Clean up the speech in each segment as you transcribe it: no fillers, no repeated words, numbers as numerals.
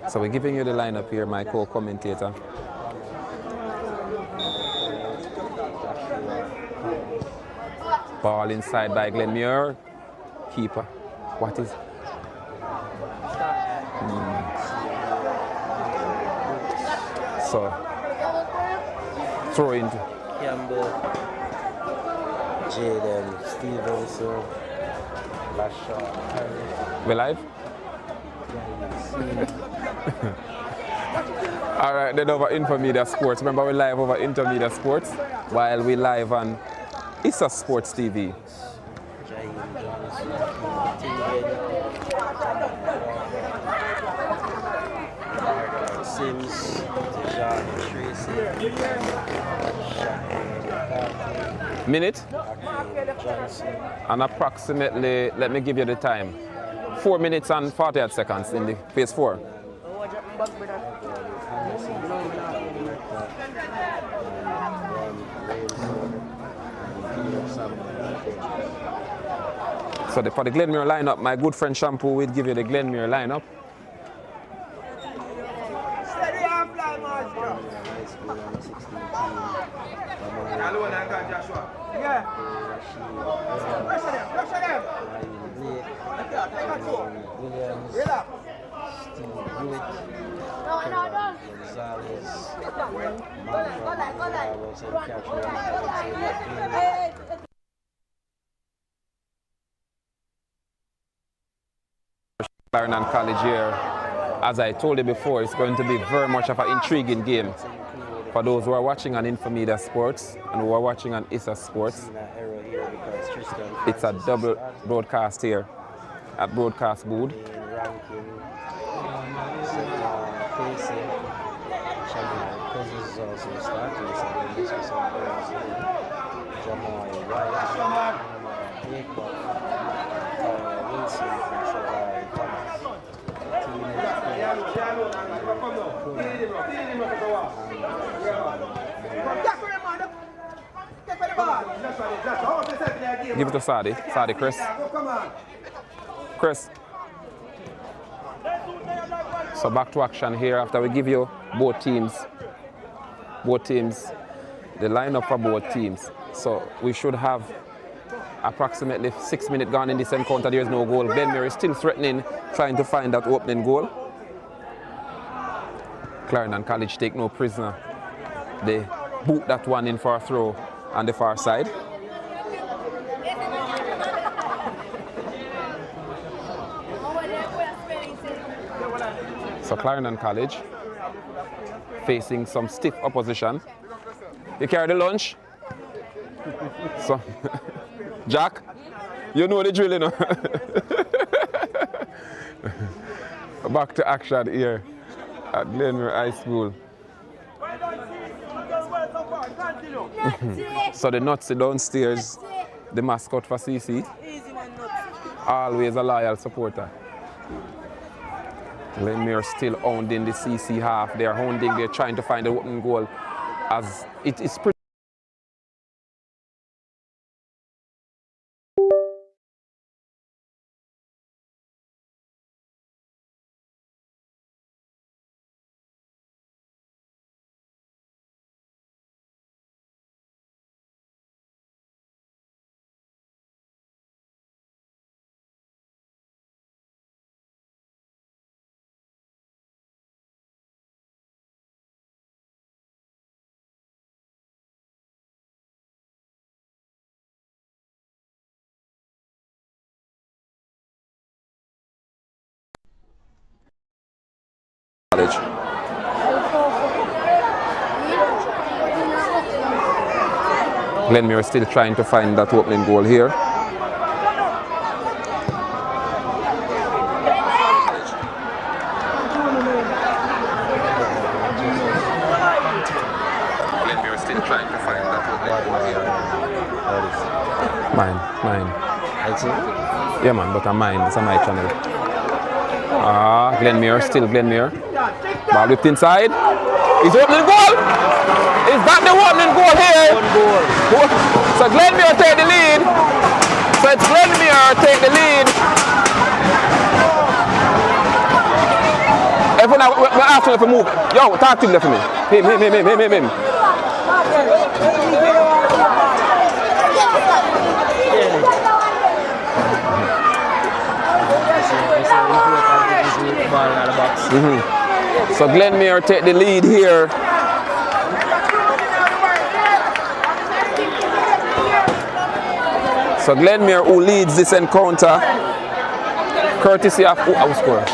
So we're giving you the lineup here, my co-commentator. Ball inside by Glenmuir. Keeper. What is? So throw into Campbell, Jaden, Stevenson, Lashaw, Harry. we live? All right, then over Intermedia Sports. Remember, we're live over Intermedia Sports while we live on ISSA Sports TV. Sims, Tracy, Minute? And approximately, let me give you the time, 4 minutes and 48 seconds in the phase 4. So for the Glenmuir lineup, my good friend Shampoo will give you the Glenmuir lineup. Clarendon College here, as I told you before, it's going to be very much of an intriguing game for those who are watching on Intermedia Sports and who are watching on ISSA Sports. It's a double broadcast here at Broadcast Booth. Give it to Sadi. Sadi, Chris. Chris. So back to action here after we give you both teams, the lineup for both teams. So we should have approximately 6 minutes gone in this encounter. There is no goal. Glenmuir is still threatening, trying to find that opening goal. Clarendon College take no prisoner. They boot that one in for a throw on the far side. So Clarendon College facing some stiff opposition. You carry the lunch? So, Jack, you know the drill, you know. Back to action here at Glenmuir High School. So the Nutsy downstairs, the mascot for CC, always a loyal supporter. Glenmuir still hounding the CC half. They're hounding, they're trying to find the open goal, as it is pretty Glenmuir still trying to find that opening goal here. Glenmuir still trying to find that opening goal here. Mine. That's it? Yeah man, but I'm mine. It's on my channel. Glenmuir, still Glenmuir. Ball whipped inside. He's opening goal! Is that the opening goal here? One goal. So Glenmuir take the lead. So it's Glenmuir take the lead. Everyone, we're asking if we move. Yo, talk to him there for me. Him. So Glenmuir take the lead here. So Glenmuir, who leads this encounter, courtesy of who outscorer?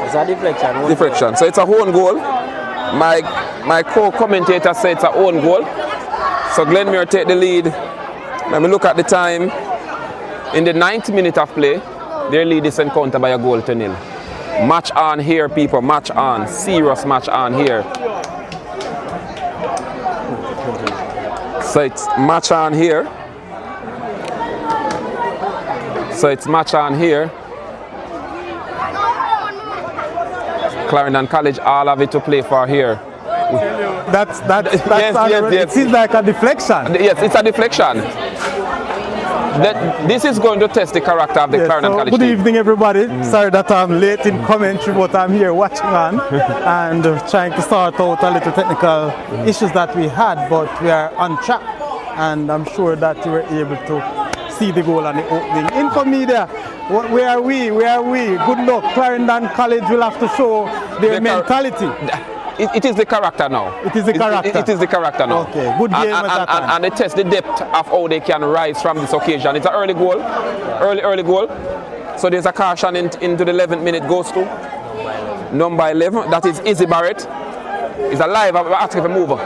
It's a deflection. Deflection. So it's a own goal. My co-commentator said it's a own goal. So Glenmuir take the lead. Let me look at the time. In the 9th minute of play, they lead this encounter by a goal to 0. Match on here, people. Match on. Serious match on here. So it's match on here. Clarendon College all have it to play for here. That's yes. It seems like a deflection. Yes, it's a deflection. This is going to test the character of the Clarendon College good team. evening, everybody. Sorry that I'm late in commentary, but I'm here watching on and trying to sort out a little technical issues that we had, but we are on track, and I'm sure that you were able to see the goal and the opening. Infomedia, where are we? Good luck. Clarendon College will have to show their mentality. It is the character now. It is the character. It is the character now. Okay, good game at that time. And they test the depth of how they can rise from this occasion. It's an early goal. Early goal. So there's a caution into the 11th minute goes to number 11. That is Izzy Barrett. He's alive. I'm asking for a mover.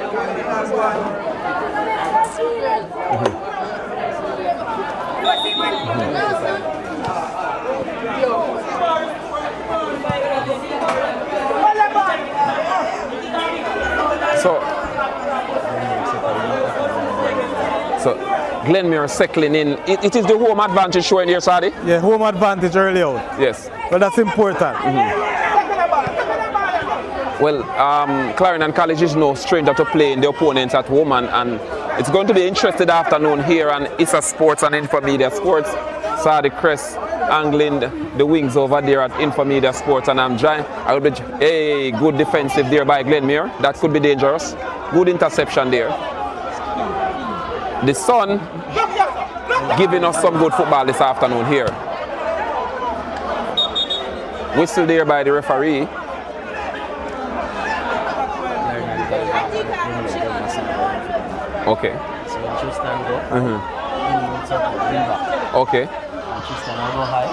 So Glenmuir settling in. It is the home advantage showing here, Sadi? Yeah, home advantage early out. Yes. But that's important. Well, Clarendon College is no stranger to playing the opponents at home, and it's going to be an interesting afternoon here on ISSA Sports and Infomedia Sports. Sadi Crest angling the wings over there at Infomedia Sports, and I'm trying. I will be a good defensive there by Glenmuir. That could be dangerous. Good interception there. The sun giving us some good football this afternoon here. Whistle there by the referee. Okay. So when Tristan go, Okay. Tristan will go high.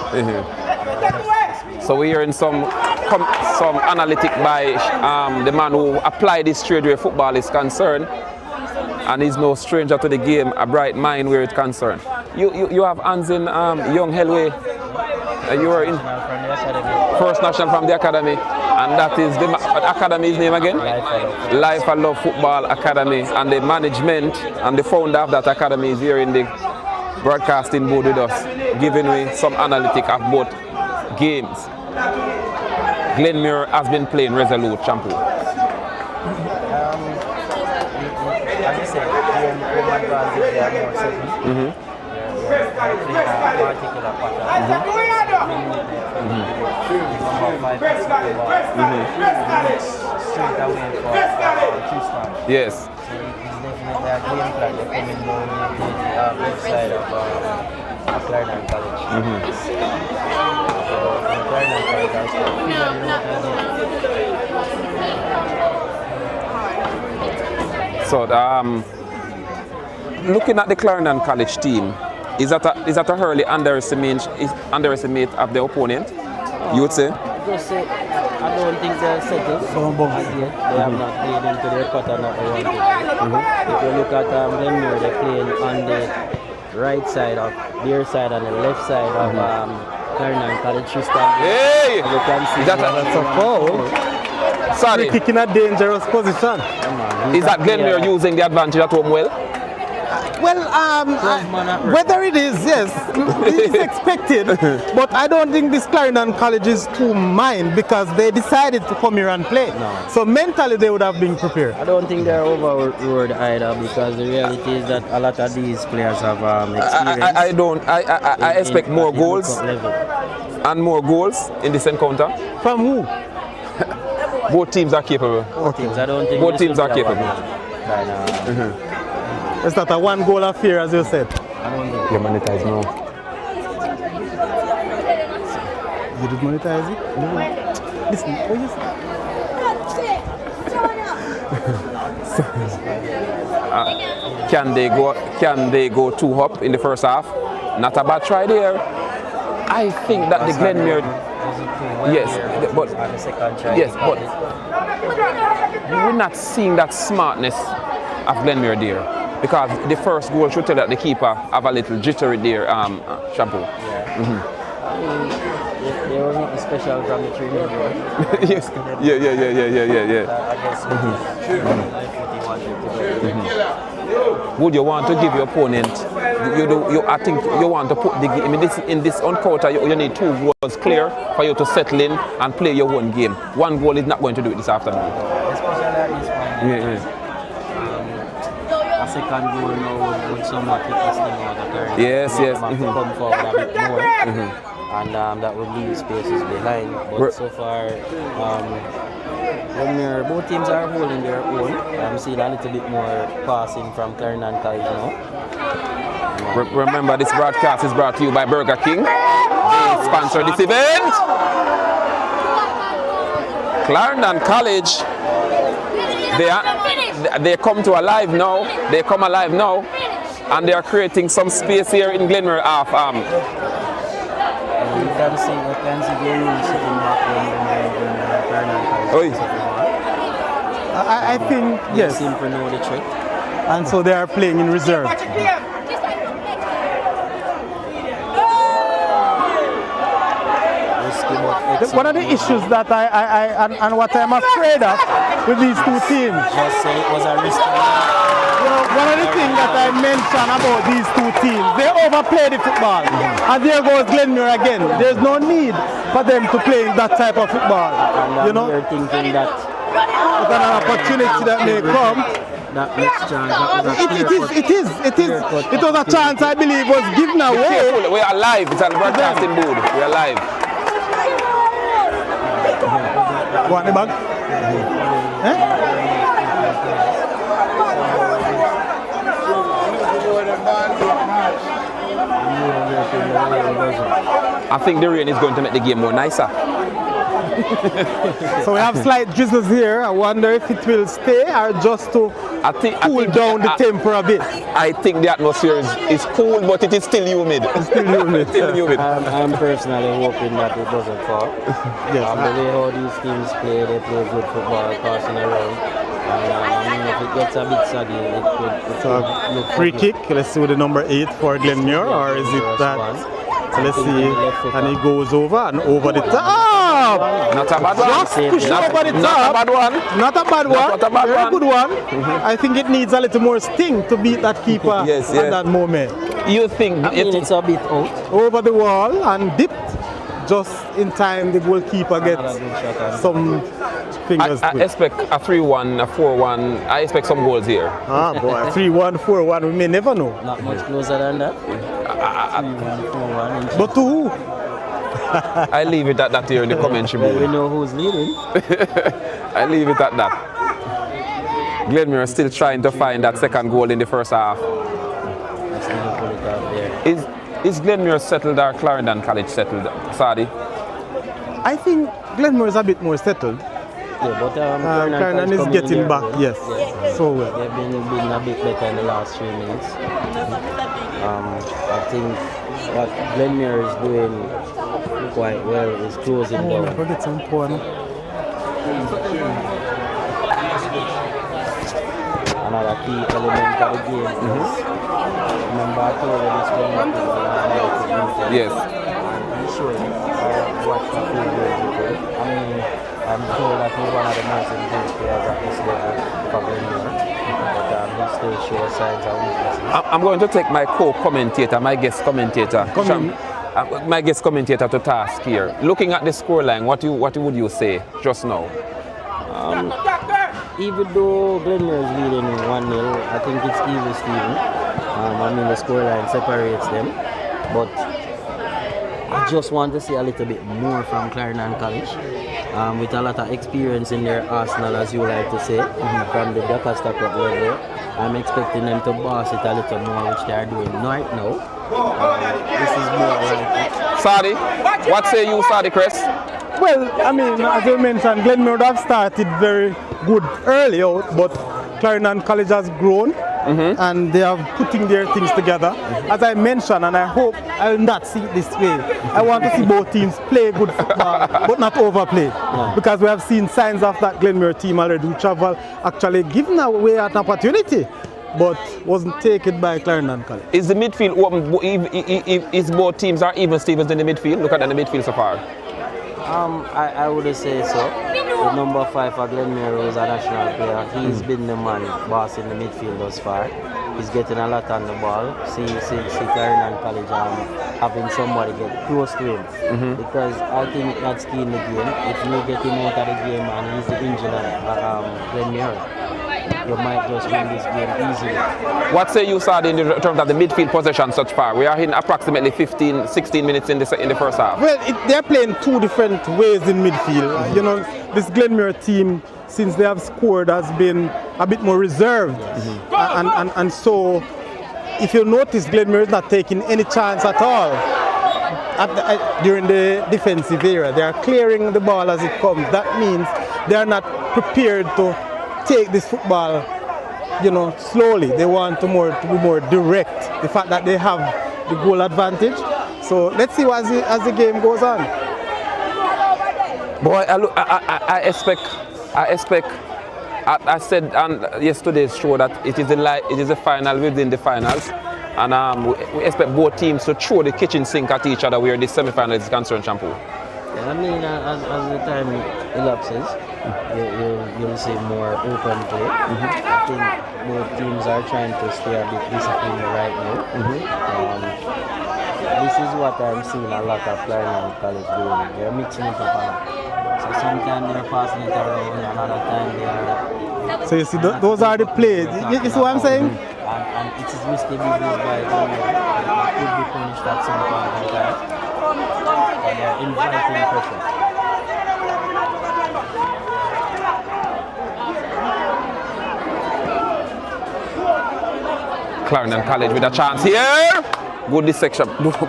So we're hearing some analytic by the man who applied this trade where football is concerned, and he's no stranger to the game, a bright mind where it's concerned. You have hands in Young Hellway. You were in First National from the academy, and that is the academy's name again? Life and Love Football Academy, and the management and the founder of that academy is here in the broadcasting booth with us, giving me some analytic of both games. Glenmuir has been playing resolute, Champu. As you said, home advantage, they are more certain. They're playing a particular pattern. Straight away for Tristan. Yes. So it's definitely a game plan. They're coming down the left side of Clarendon College. Clarendon College has So looking at the Clarendon College team, is that a early underestimate of the opponent, you would say? just say I don't think they're settled as yet. They have not played into their pattern that they want to do. If you look at Glenmuir, they're playing on the right side of their side and the left side of Clarendon College. Hey! You can see That's a foul. Sorry. Free kick in a dangerous position. Is that Glenmuir using the advantage at home well? Well, whether it is, yes, it's expected, but I don't think this Clarendon College is to mind because they decided to come here and play. No. So mentally they would have been prepared. I don't think they're overruled either because the reality is that a lot of these players have experience. I expect more goals and more goals in this encounter. From who? Both teams are capable. I don't think Both teams are capable. It's not a one goal affair as you said. I don't think. You monetize now. You did monetize it? No. Listen, what you say? Can they go 2 up in the first half? Not a bad try there. I think that the Glenmuir. Yes, but we're not seeing that smartness of Glenmuir there because the first goal should tell that the keeper have a little jittery there, Shampoo. Yeah. There was nothing special from the 3 minutes. Yes. Yeah. Would you want to give your opponent? I think you want to put the game in this encounter. You need 2 goals clear for you to settle in and play your own game. 1 goal is not going to do it this afternoon. Especially at this point. A second goal now would somewhat take this thing out of Clarendon. Yes. To come forward a bit more, and that would leave spaces behind. But so far, both teams are holding their own. I'm seeing a little bit more passing from Clarendon College now. Remember, this broadcast is brought to you by Burger King. They sponsor this event. Clarendon College. They come to alive now. They come alive now, and they are creating some space here in Glenmuir half. You can see the room sitting back in Clarendon College. I think yes. They seem to know the trick, and so they are playing in reserve. One of the issues that and what I'm afraid of with these 2 teams. Just say it was a risk. One of the things that I mentioned about these 2 teams, they overplay the football. And there goes Glenmuir again. There's no need for them to play that type of football. You're thinking that it's an opportunity that may come. That next chance, it was a chance I believe was given away. We are live. It's on the broadcasting board. We are live. Go on the bag. I think the rain is going to make the game more nicer. So we have slight drizzles here. I wonder if it will stay or just to cool down the temper a bit. I think the atmosphere is cool, but it is still humid. It's still humid. I'm personally hoping that it doesn't fall. Yes. The way how these teams play, they play good football, passing around. And if it gets a bit soggy, it could look free kick. Let's see with the number 8 for Glenmuir, or is it that? So let's see, and he goes over and over the top. Not a bad one. Just push over the top. Not a bad one. Not a bad one. Very good one. I think it needs a little more sting to beat that keeper at that moment. You think it's a bit out? Over the wall and dipped. Just in time the goalkeeper gets some fingers. I expect a 3-1, a 4-1. I expect some goals here. Boy, 3-1, 4-1, we may never know. Not much closer than that. 3-1, 4-1. But to who? I leave it at that here in the commentary board. We know who's leading. I leave it at that. Glenmuir is still trying to find that second goal in the first half. Is Glenmuir settled or Clarendon College settled, Sadi? I think Glenmuir is a bit more settled. Yeah, but Clarendon is getting back, yes. So well. They've been a bit better in the last 3 minutes. I think what Glenmuir is doing quite well is closing down. Forget some point. Another key element of the game is, remember I told you this one Yes. he showed what he feels good. I mean, I'm told that he's one of the most intense players at this level for Glenmuir, but he still shows signs of weaknesses. I'm going to take my co-commentator, my guest commentator, my guest commentator to task here. Looking at the scoreline, what would you say just now? Even though Glenmuir is leading 1-0, I think it's even Steven. I mean, the scoreline separates them, but I just want to see a little bit more from Clarendon College. With a lot of experience in their arsenal, as you like to say, from the Doncaster Cup level. I'm expecting them to boss it a little more, which they are doing right now. This is more like Sadi, what say you, Sadi Crest? Well, I mean, as you mentioned, Glenmuir have started very good early out, but Clarendon College has grown and they are putting their things together. As I mentioned, and I hope I will not see it this way, I want to see both teams play good football, but not overplay. Because we have seen signs of that Glenmuir team already, which have actually given away an opportunity, but wasn't taken by Clarendon College. Is the midfield open? Is both teams are even Stevens in the midfield? Look at the midfield so far. I would say so. The number 5 for Glenmuir is a national player. He's been the man boss in the midfield thus far. He's getting a lot on the ball. See Clarendon College having somebody get close to him. Because I think that's key in the game. If you get him out of the game and he's the engine of Glenmuir, you might just win this game easily. What say you, Sadi, in terms of the midfield possession so far? We are in approximately 15-16 minutes in the first half. Well, they're playing two different ways in midfield. You know, this Glenmuir team, since they have scored, has been a bit more reserved. And so, if you notice, Glenmuir is not taking any chance at all during the defensive area. They are clearing the ball as it comes. That means they are not prepared to take this football, you know, slowly. They want to be more direct. The fact that they have the goal advantage. So let's see what as the game goes on. Boy, I expect. I said on yesterday's show that it is a final within the finals, and we expect both teams to throw the kitchen sink at each other where the semi-final is concerned, Shampoo. I mean, as the time elapses, you'll see more open play. I think both teams are trying to stay a bit disciplined right now. This is what I'm seeing a lot of Clarendon College doing. They're mixing it up a lot. So sometimes they're passing it around, another time they are. So you see, those are the plays. You see what I'm saying? And it is risky business by Glenmuir. They could be punished at some point in time. And they're inviting pressure. Clarendon College with a chance here. Good deflection.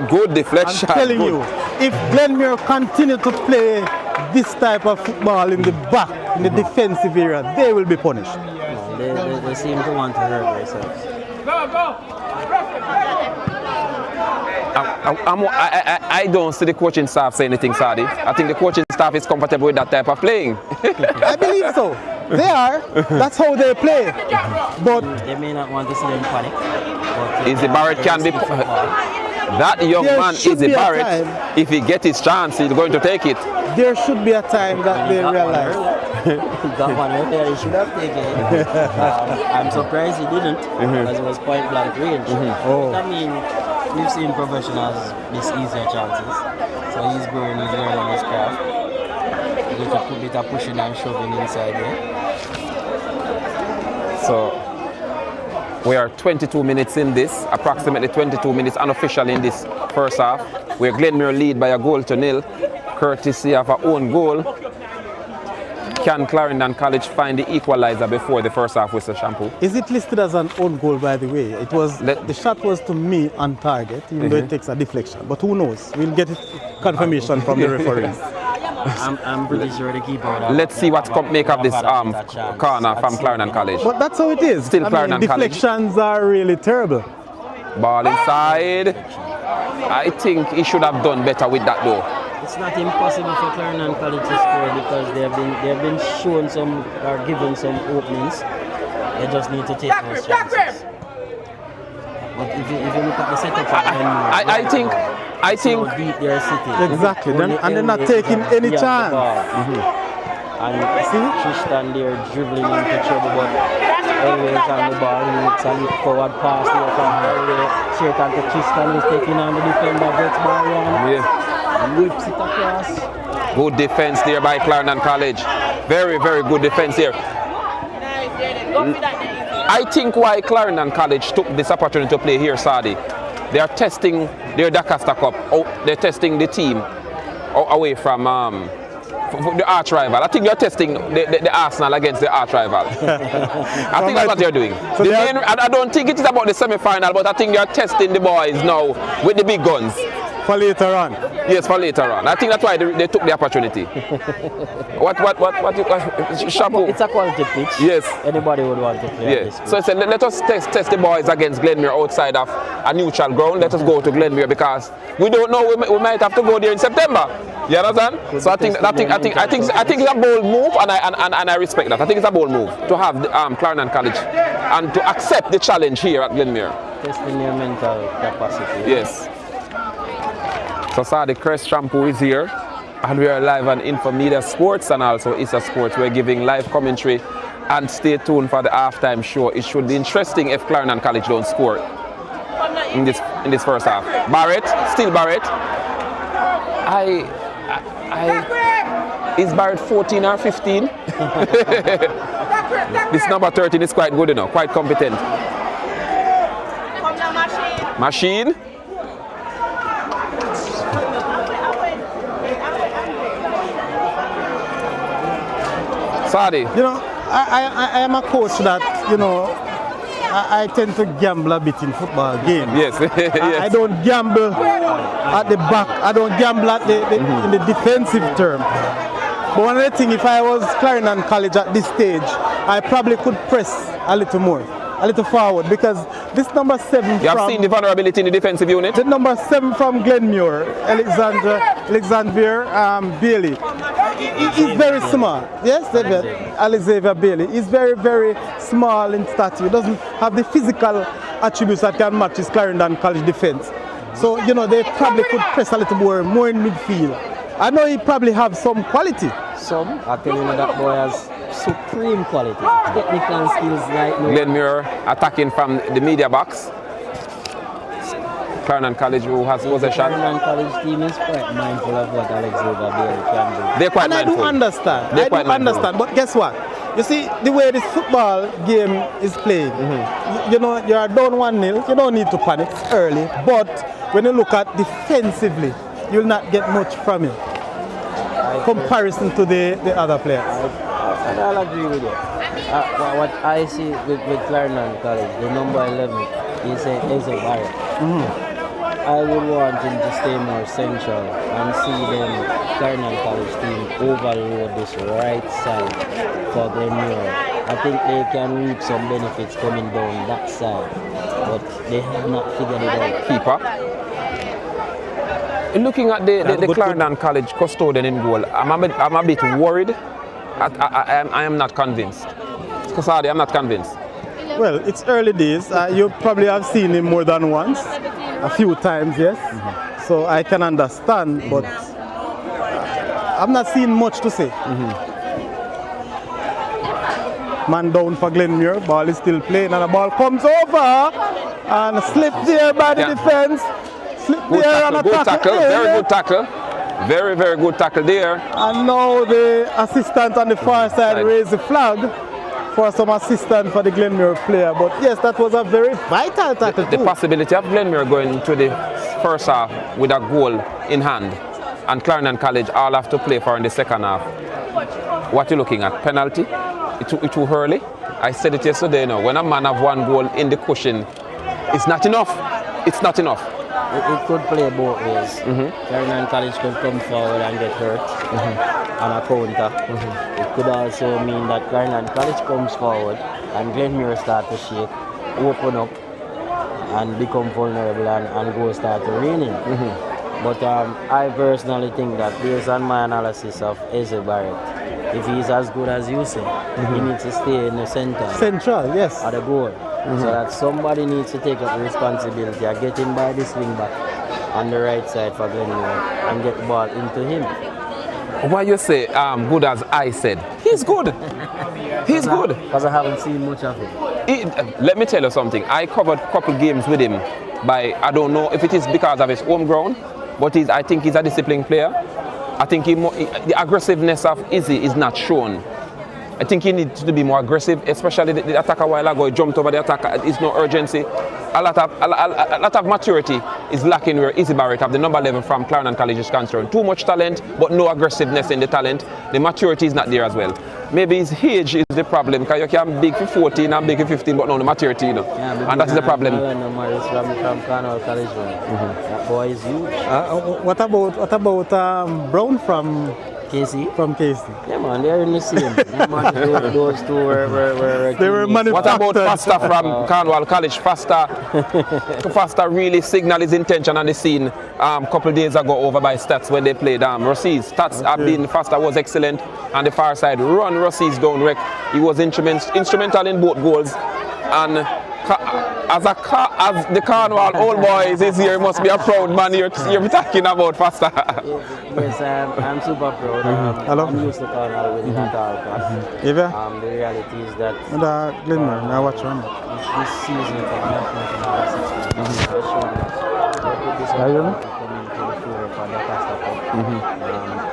Good deflection. I'm telling you, if Glenmuir continue to play this type of football in the back, in the defensive area, they will be punished. No, they seem to want to hurt themselves. I don't see the coaching staff say anything, Sadi. I think the coaching staff is comfortable with that type of playing. I believe so. They are. That's how they play. But they may not want to see them panic. Izzy Barrett can be. That young man, Izzy Barrett, if he gets his chance, he's going to take it. There should be a time that they realize. That one right there, he should have taken it. I'm surprised he didn't, because it was point blank range. I mean, we've seen professionals miss easier chances. So he's growing, he's learning his craft. He's going to put a bit of pushing and shoving inside there. So we are 22 minutes in this, approximately 22 minutes unofficial in this first half, where Glenmuir lead by a 1-0, courtesy of our own goal. Can Clarendon College find the equalizer before the first half whistle, Shampoo? Is it listed as an own goal, by the way? It was the shot was to me on target, even though it takes a deflection. But who knows? We'll get it confirmation from the referees. I'm pretty sure the keeper. Let's see what make of this corner from Clarendon College. But that's how it is. Still Clarendon College. Deflections are really terrible. Ball inside. I think he should have done better with that though. It's not impossible for Clarendon College to score because they have been shown some or given some openings. They just need to take those chances. But if you look at the setup, I think deep their city. Exactly, and they're not taking any chance. And see, Tristan there dribbling into trouble, but always on the ball. It's a leap forward pass there from Elway. Straight onto Tristan, who's taking on the defender, gets ball on. Yeah. Whips it across. Good defense there by Clarendon College. Very, very good defense here. I think why Clarendon College took this opportunity to play here, Sadi, they are testing their Dakasta Cup. They're testing the team away from the arch rival. I think you're testing the Arsenal against the arch rival. I think that's what you're doing. So I don't think it is about the semi-final, but I think you're testing the boys now with the big guns. For later on. Yes, for later on. I think that's why they took the opportunity. What Shampoo? It's a quality pitch. Yes. Anybody would want to play this pitch. So I said, let us test the boys against Glenmuir outside of a neutral ground. Let us go to Glenmuir because we don't know, we might have to go there in September. You understand? So I think it's a bold move, and I respect that. I think it's a bold move to have Clarendon College and to accept the challenge here at Glenmuir. Testing your mental capacity. Yes. So Sadi, Crest Shampoo is here, and we are live on Infomedia Sports and also ISSA Sports. We're giving live commentary, and stay tuned for the halftime show. It should be interesting if Clarendon College don't score in this first half. Barrett, still Barrett. Is Barrett 14 or 15? This number 13 is quite good enough, quite competent. Machine. Sadi. You know, I am a coach that, you know, I tend to gamble a bit in football games. Yes. Yes. I don't gamble at the back. I don't gamble at in the defensive term. But one of the things, if I was Clarendon College at this stage, I probably could press a little more, a little forward, because this number 7 You have seen the vulnerability in the defensive unit? The number 7 from Glenmuir, Alexander Bailey. He's very small. Yes, Alexander Bailey. He's very, very small in stature. He doesn't have the physical attributes that can match his Clarendon College defense. So, you know, they probably could press a little more in midfield. I know he probably have some quality. Some? I tell you that boy has supreme quality. Technical skills like Glenmuir attacking from the media box. Clarendon College, who has possession. Clarendon College team is quite mindful of what Alexander Bailey can do. They're quite and mindful. I do understand. But guess what? You see, the way this football game is played, you know, you are down 1-0, you don't need to panic early. But when you look at defensively, you'll not get much from it. Comparison to the other players. I'll agree with you. What I see with Clarendon College, the number 11 is a Barrett. I would want him to stay more central and see them Clarendon College team overload this right side for Glenmuir. I think they can reap some benefits coming down that side, but they have not figured it out. Keeper. Looking at the Clarendon College custodian in goal, I'm a bit worried. I am not convinced. Kasadi, I'm not convinced. Well, it's early days. You probably have seen him more than once, a few times, yes. So I can understand, but I'm not seeing much to say. Man down for Glenmuir, ball is still playing, and the ball comes over and slipped there by the defense. Good tackle, very good tackle. Very, very good tackle there. And now the assistant on the far side raised the flag for some assistance for the Glenmuir player. But yes, that was a very vital tackle. The possibility of Glenmuir going to the first half with a goal in hand, and Clarendon College all have to play for in the second half. What are you looking at? Penalty? It's too early? I said it yesterday, you know, when a man have one goal in the cushion, it's not enough. It's not enough. It could play both ways. Clarendon College could come forward and get hurt on a counter. It could also mean that Clarendon College comes forward and Glenmuir start to shake, open up and become vulnerable and go start to raining. But I personally think that based on my analysis of Eze Barrett, if he's as good as you say, he needs to stay in the center. Central, yes. At the goal. So that somebody needs to take up the responsibility of getting by this wing back on the right side for Glenmuir and get the ball into him. Why you say good as I said? He's good. He's good. Because I haven't seen much of him. Let me tell you something. I covered a couple games with him. I don't know if it is because of his home ground, but I think he's a disciplined player. I think the aggressiveness of Izzy is not shown. I think he needs to be more aggressive, especially the attack a while ago. He jumped over the attacker. It's no urgency. A lot of maturity is lacking where Izzy Barrett of the number 11 from Clarendon College is concerned. Too much talent, but no aggressiveness in the talent. The maturity is not there as well. Maybe his age is the problem, because you can big for 14 and big for 15, but no, the maturity, you know. Yeah, and that's the problem. From Clarendon College, that boy is huge. What about Brown from KC? From KC. Yeah, man, they're in the same. Those two were they were manufactured. What about Foster from Cornwall College? Foster really signaled his intention on the scene a couple of days ago over by Stats when they played Rossies. Stats have been, Foster was excellent on the far side. Run Rossies down wreck. He was instrumental in both goals. And as the Cornwall old boys is here, must be a proud man you're talking about, Foster. Yes, I'm super proud. I'm used to Cornwall with that all. The reality is that Glenmuir, now watch on. This season,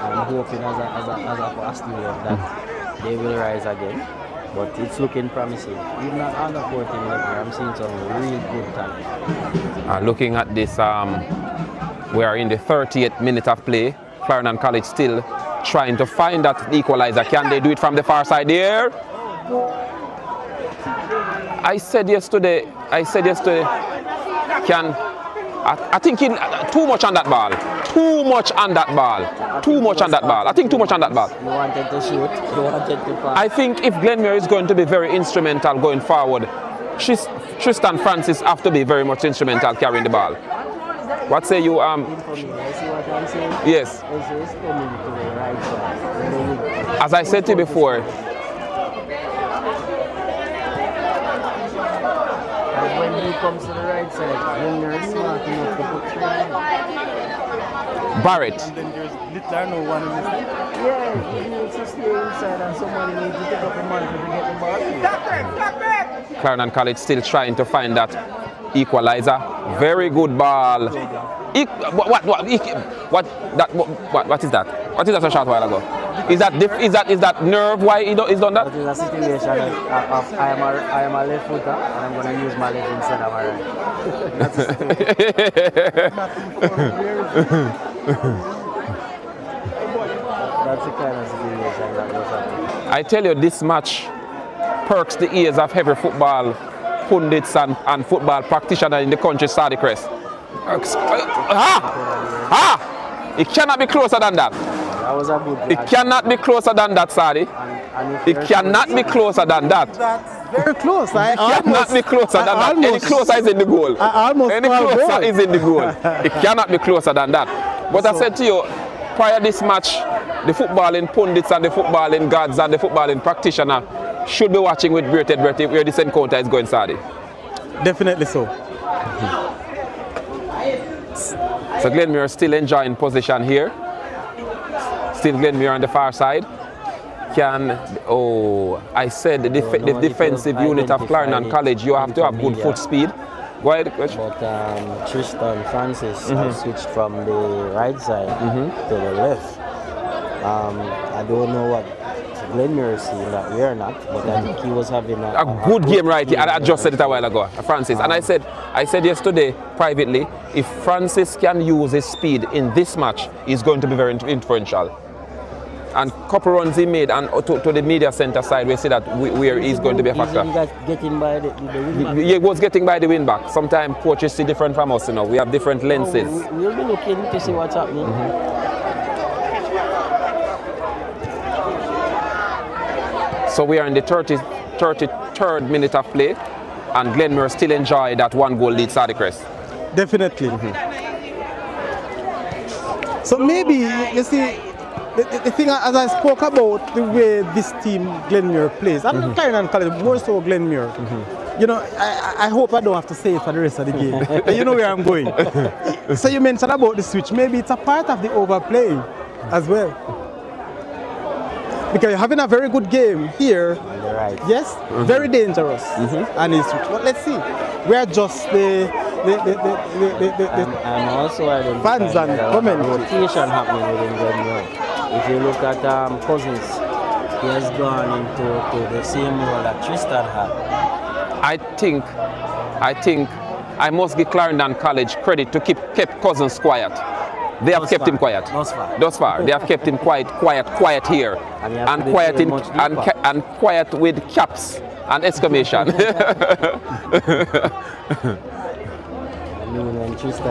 I'm hoping as a past year that they will rise again. But it's looking promising. Even at under 14 level, I'm seeing some real good talent. Looking at this, we are in the 38th minute of play. Clarendon College still trying to find that equalizer. Can they do it from the far side there? I said yesterday, I think too much on that ball. Too much on that ball. I think too much on that ball. You wanted to shoot, you wanted to pass. I think if Glenmuir is going to be very instrumental going forward, Tristan Francis have to be very much instrumental carrying the ball. What say you? See what I'm saying? Yes. It's coming to the right side. As I said to you before, when he comes to the right side, when you're smart enough to put Barrett. And then there's little or no one in this thing. Yeah, he needs to stay inside and somebody needs to take up the man to get the ball. Clarendon College still trying to find that equalizer. Very good ball. What is that? What is that a short while ago? Is that nerve why he's done that? It is a situation of I am a left footer and I'm going to use my leg instead of my right. That's the kind of situation that was happening. I tell you, this match perks the ears of every football pundits and football practitioner in the country, Sadi Crest. It cannot be closer than that. That was a good It cannot be closer than that, Sadi. It cannot be closer than that. That's very close. It cannot be closer than that. Any closer is in the goal. Any closer is in the goal. It cannot be closer than that. But I said to you, prior to this match, the footballing pundits and the footballing gods and the footballing practitioner should be watching with bated breath where this encounter is going, Sadi. Definitely so. So Glenmuir still enjoying position here. Still Glenmuir on the far side. I said the defensive unit of Clarendon College, you have to have good foot speed. Go ahead, Coach. But Tristan Francis has switched from the right side to the left. I don't know what Glenmuir is seeing that we are not, but I think he was having a good game right here. I just said it a while ago, Francis. And I said yesterday privately, if Francis can use his speed in this match, he's going to be very influential. And couple runs he made and to the media center side, we see that where he's going to be a factor. Getting by the win back. He was getting by the win back. Sometimes coaches see different from us, you know. We have different lenses. We'll be looking to see what's happening. So we are in the 33rd minute of play, and Glenmuir still enjoy that one goal lead, Sadi Crest. Definitely. So maybe, you see, the thing as I spoke about the way this team, Glenmuir, plays, and Clarendon College, more so Glenmuir, you know, I hope I don't have to say it for the rest of the game. You know where I'm going. So you mentioned about the switch. Maybe it's a part of the overplaying as well. Because you're having a very good game here. Right. Yes, very dangerous. And it's switch. But let's see. We are just the and also fans and comments. Rotation happening within Glenmuir. If you look at Cousins, he has gone into the same role that Tristan had. I think I must give Clarendon College credit to keep Cousins quiet. They have kept him quiet. Thus far. They have kept him quiet here. And quiet and quiet with caps and exclamation.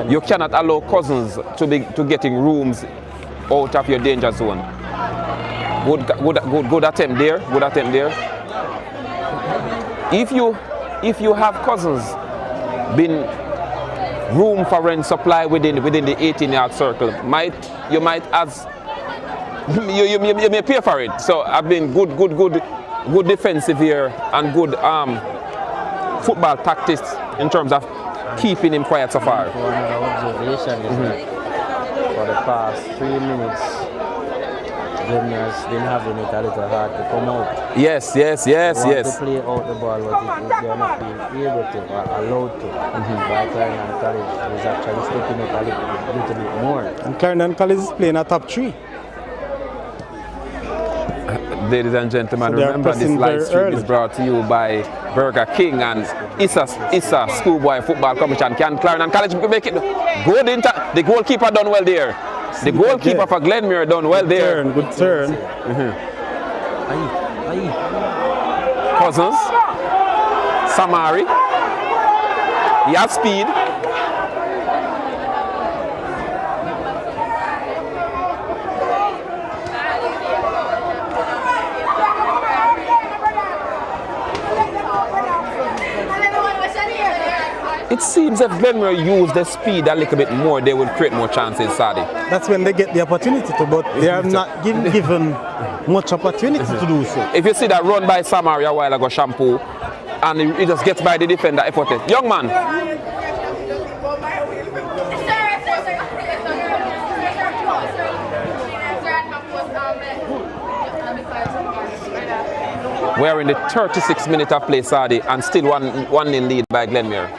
You cannot allow Cousins to getting rooms out of your danger zone. Good attempt there. Good attempt there. If you have Cousins been room for rent supply within the 18-yard circle, you may pay for it. So I've been good defensive here and good football tactics in terms of keeping him quiet so far. For another observation is that for the past 3 minutes, Glenmuir has been having it a little hard to come out. Yes. They want to play out the ball, but they are not being able to or allowed to. By Clarendon College is actually stepping up a little bit more. And Clarendon College is playing a top 3. Ladies and gentlemen, So remember this live stream is brought to you by Burger King and ISSA Schoolboy Football Competition. Can Clarendon College make it good? The goalkeeper done well there. The goalkeeper for Glenmuir done well there. Good turn. Cousins, Samari, he has speed. It seems if Glenmuir use the speed a little bit more, they will create more chances, Sadi. That's when they get the opportunity to, but they are not given much opportunity to do so. If you see that run by Samari a while ago, Shampoo, and he just gets by the defender effortless. Young man. We're in the 36th minute of play, Sadi, and still 1-0 lead by Glenmuir.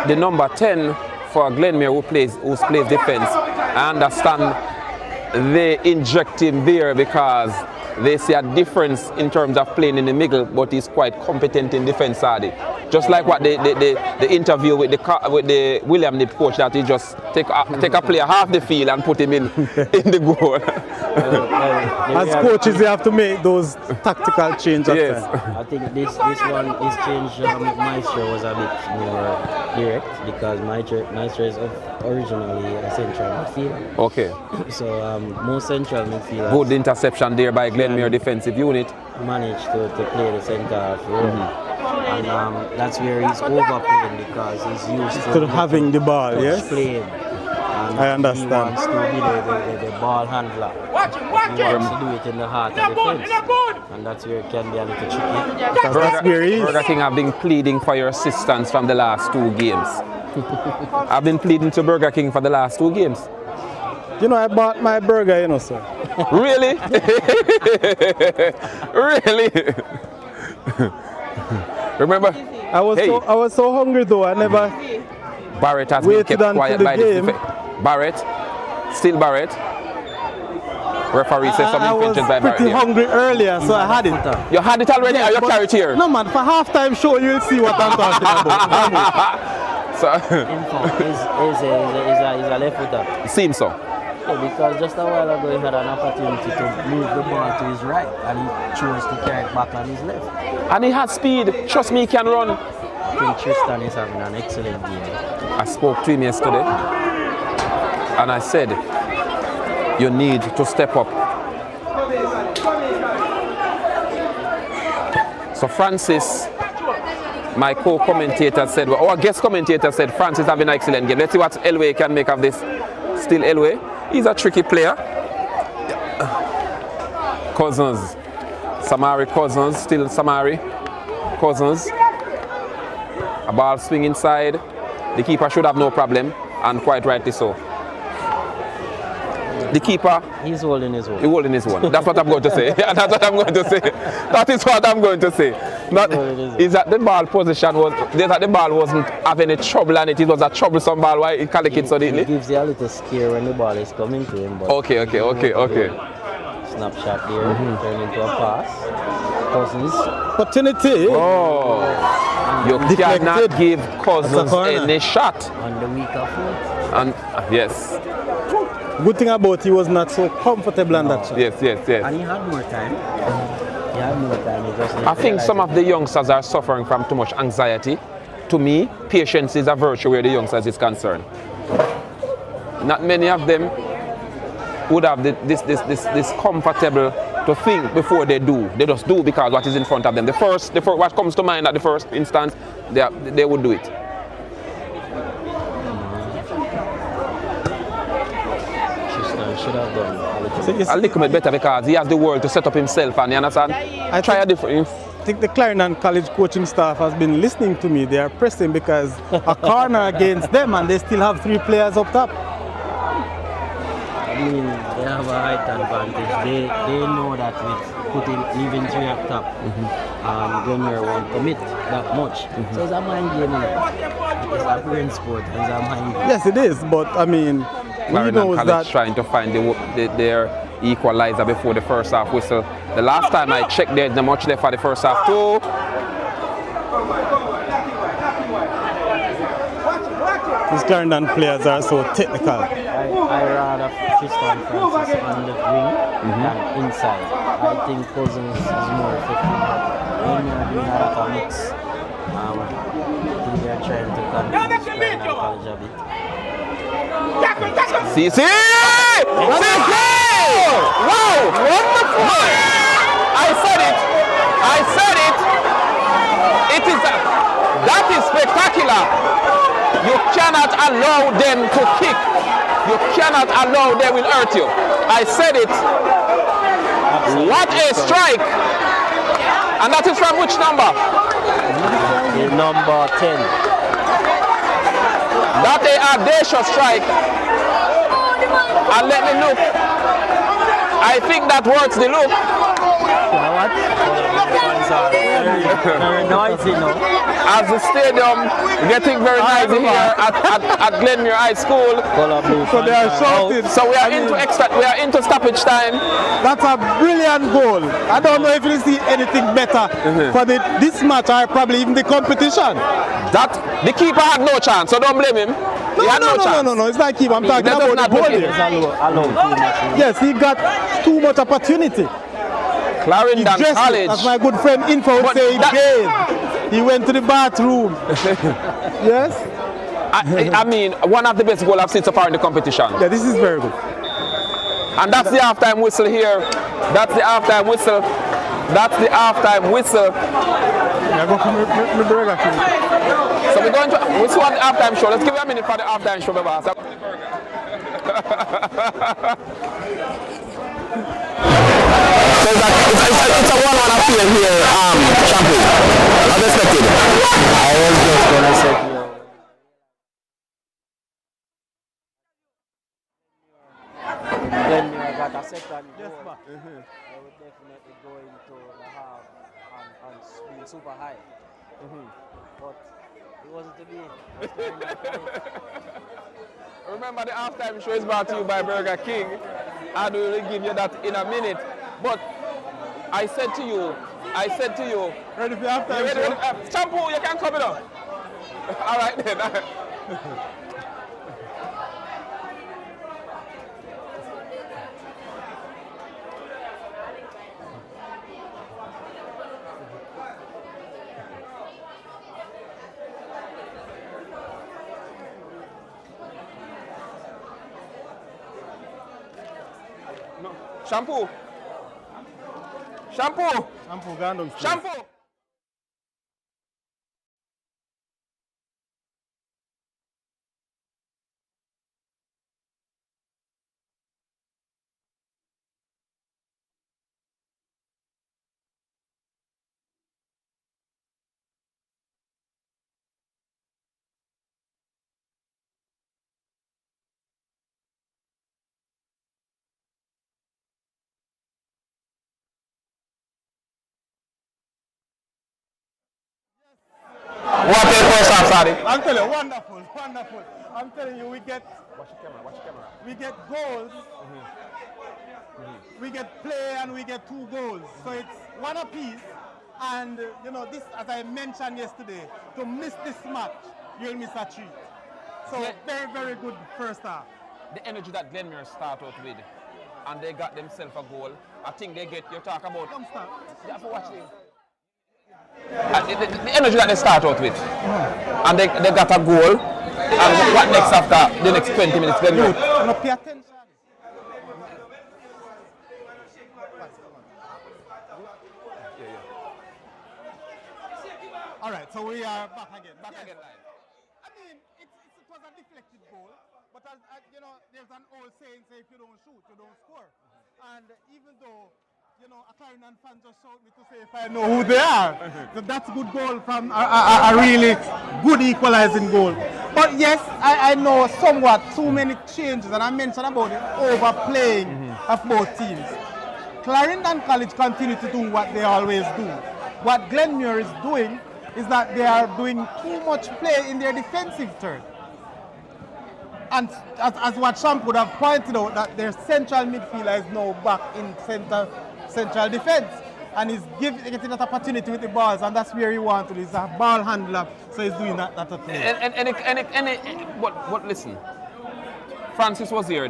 The number 10 for Glenmuir who plays defense, I understand they inject him there because they see a difference in terms of playing in the middle, but he's quite competent in defense, Sadi. Just like what the interview with the William Nip coach, that he just take a player half the field and put him in the goal. As coaches, they have to make those tactical changes. Yes. I think this one is changed. Maestro was a bit more direct because Maestro is originally a central midfielder. Okay. So most central midfielders. Good interception there by Glenmuir defensive unit. Managed to play the centre half role. And that's where he's overplaying because he's used to having the ball, yes? Playing. And I understand. He wants to be the ball handler. He wants to do it in the heart of defense. And that's where it can be a little tricky. Because that's where he is. Burger King have been pleading for your assistance from the last 2 games. I've been pleading to Burger King for the last 2 games. You know, I bought my burger, you know, sir. Really? Really? Remember? I was so hungry though. I never. Barrett has been kept quiet by the defense. Barrett, still Barrett. Referee says some intentions by Barrett. I was pretty hungry earlier, so I had it. You had it already, or you carried it here? No man, for halftime show you'll see what I'm talking about. So is a left footer. Seems so. Yeah, because just a while ago he had an opportunity to move the ball to his right and he chose to carry it back on his left. And he has speed. Trust me, he can run. I think Tristan is having an excellent game. I spoke to him yesterday and I said, you need to step up. So Francis my co-commentator said, well, our guest commentator said Francis having an excellent game. Let's see what Elway can make of this. Still Elway. He's a tricky player. Cousins. Samari Cousins. Still Samari Cousins. A ball swing inside. The keeper should have no problem, and quite rightly so. The keeper, he's holding his own. He's holding his own. That's what I'm going to say. Yeah, that's what I'm going to say. That is what I'm going to say. Not, is that the ball position was, that the ball wasn't having any trouble on it. It was a troublesome ball. Why it calibrated so neatly? It gives you a little scare when the ball is coming to him. But okay. Snapshot there, turn into a pass. Cousins. Opportunity. Oh, you cannot give Cousins any shot. On the weaker foot. And yes. Good thing about he was not so comfortable on that shot. Yes. And he had more time. I think some of the youngsters are suffering from too much anxiety. To me, patience is a virtue where the youngsters is concerned. Not many of them would have this comfortable to think before they do. They just do because what is in front of them. The first what comes to mind at the first instance, they would do it. Should have done a little bit better because he has the world to set up himself, and you understand? Try a different. I think the Clarendon College coaching staff has been listening to me. They are pressing because a corner against them and they still have 3 players up top. I mean, they have a height advantage. They know that with leaving 3 up top, Glenmuir won't commit that much. So it's a mind game. It's a brain sport and it's a mind game. Yes, it is, but I mean, Clarendon College trying to find their equalizer before the first half whistle. The last time I checked, there's not much left for the first half too. These Clarendon players are so technical. I rather Tristan Francis on the wing than inside. I think Cousins is more effective. When you're doing a mix, I think they're trying to confuse Clarendon College a bit. See! Wow! Wonderful! I said it! It is that is spectacular! You cannot allow them to kick. You cannot allow they will hurt you. I said it. What a strike! And that is from which number? Number 10. That is an audacious strike. And let me look. I think that works the look. Very noisy now. As the stadium getting very noisy here at Glenmuir High School. So they are shouting. So we are into stoppage time. That's a brilliant goal. I don't know if you see anything better for this match or probably even the competition. That the keeper had no chance, so don't blame him. No, it's not keeper. I'm talking about the goal. Yes, he got too much opportunity. Clarendon College. As my good friend Info would say, he gave. He went to the bathroom. Yes? I mean, one of the best goals I've seen so far in the competition. Yeah, this is very good. And that's the halftime whistle here. That's the halftime whistle. That's the halftime whistle. So we're going to what's one halftime show. Let's give it a minute for the halftime show, boss. So it's a 1-1 appeal here, champion. Unexpected. I was just gonna say Glenmuir got a second goal. They would definitely go into the half and being super high. But it wasn't to be. Remember, the halftime show is brought to you by Burger King. I will give you that in a minute. But I said to you, ready for halftime show? Shampoo, you can come it up. All right then. No. Shampoo. Shampoo, Gandon. Shampoo. What a first half, Sadi. I'm telling you, wonderful, wonderful. I'm telling you, we get we get goals, we get play, and we get 2 goals. So it's 1 apiece. And you know, this, as I mentioned yesterday, to miss this match, you'll miss a treat. So very, very good first half. The energy that Glenmuir start out with, and they got themselves a goal. I think they get, you talk about. Come start. You have to watch this. The energy that they start out with, and they got a goal, and what next after the next 20 minutes? Glenmuir. No, pay attention. All right, so we are back again. Back again live. I mean, it was a deflected goal, but as you know, there's an old saying, say if you don't shoot, you don't score. And even though, you know, a Clarendon fan just showed me to say if I know who they are, so that's a good goal from a really good equalizing goal. But yes, I know somewhat too many changes, and I mentioned about the overplaying of both teams. Clarendon College continue to do what they always do. What Glenmuir is doing is that they are doing too much play in their defensive third. And as what Champ would have pointed out, that their central midfielder is now back in central defense. And he's getting that opportunity with the balls, and that's where he wants to do. He's a ball handler, so he's doing that play. But listen, Francis was here.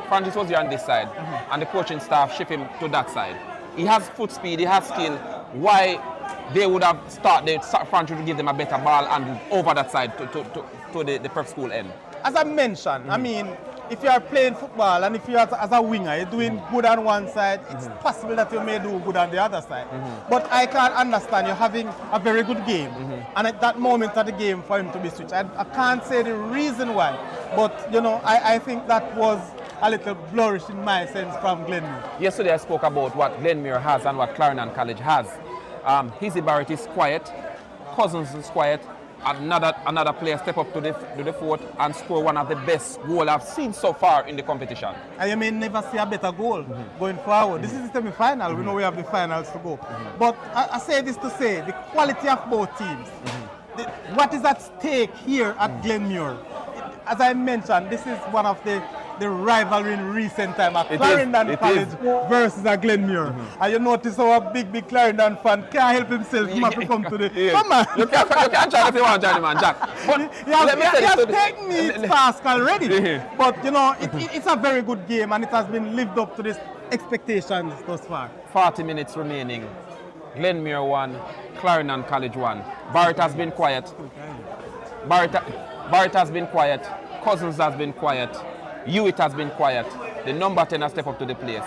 Francis was here on this side, and the coaching staff shift him to that side. He has foot speed, he has skill. Why they would have started Francis to give them a better ball and over that side to the prep school end? As I mentioned, I mean, if you are playing football and if you are as a winger, you're doing good on one side, it's possible that you may do good on the other side. But I can't understand you're having a very good game, and at that moment of the game for him to be switched. I can't say the reason why, but you know, I think that was a little flourish in my sense from Glenmuir. Yesterday I spoke about what Glenmuir has and what Clarendon College has. Hizzy Barrett is quiet, Cousins is quiet. Another player step up to the fort and score one of the best goals I've seen so far in the competition. And you may never see a better goal going forward. This is the semi-final. We know we have the finals to go. But I say this to say the quality of both teams. What is at stake here at Glenmuir? As I mentioned, this is one of the rivalry in recent time. A Clarendon College versus a Glenmuir. And you notice how a big Clarendon fan can't help himself. He must come to the... Come on. You can't try if you want, Johnny, man, Jack. But he has taken me task already. But, you know, it's a very good game, and it has been lived up to this expectations thus far. 40 minutes remaining. Glenmuir 1, Clarendon College 1. Barrett has been quiet. Barrett has been quiet. Cousins has been quiet. Hewitt has been quiet. The number 10 has stepped up to the place.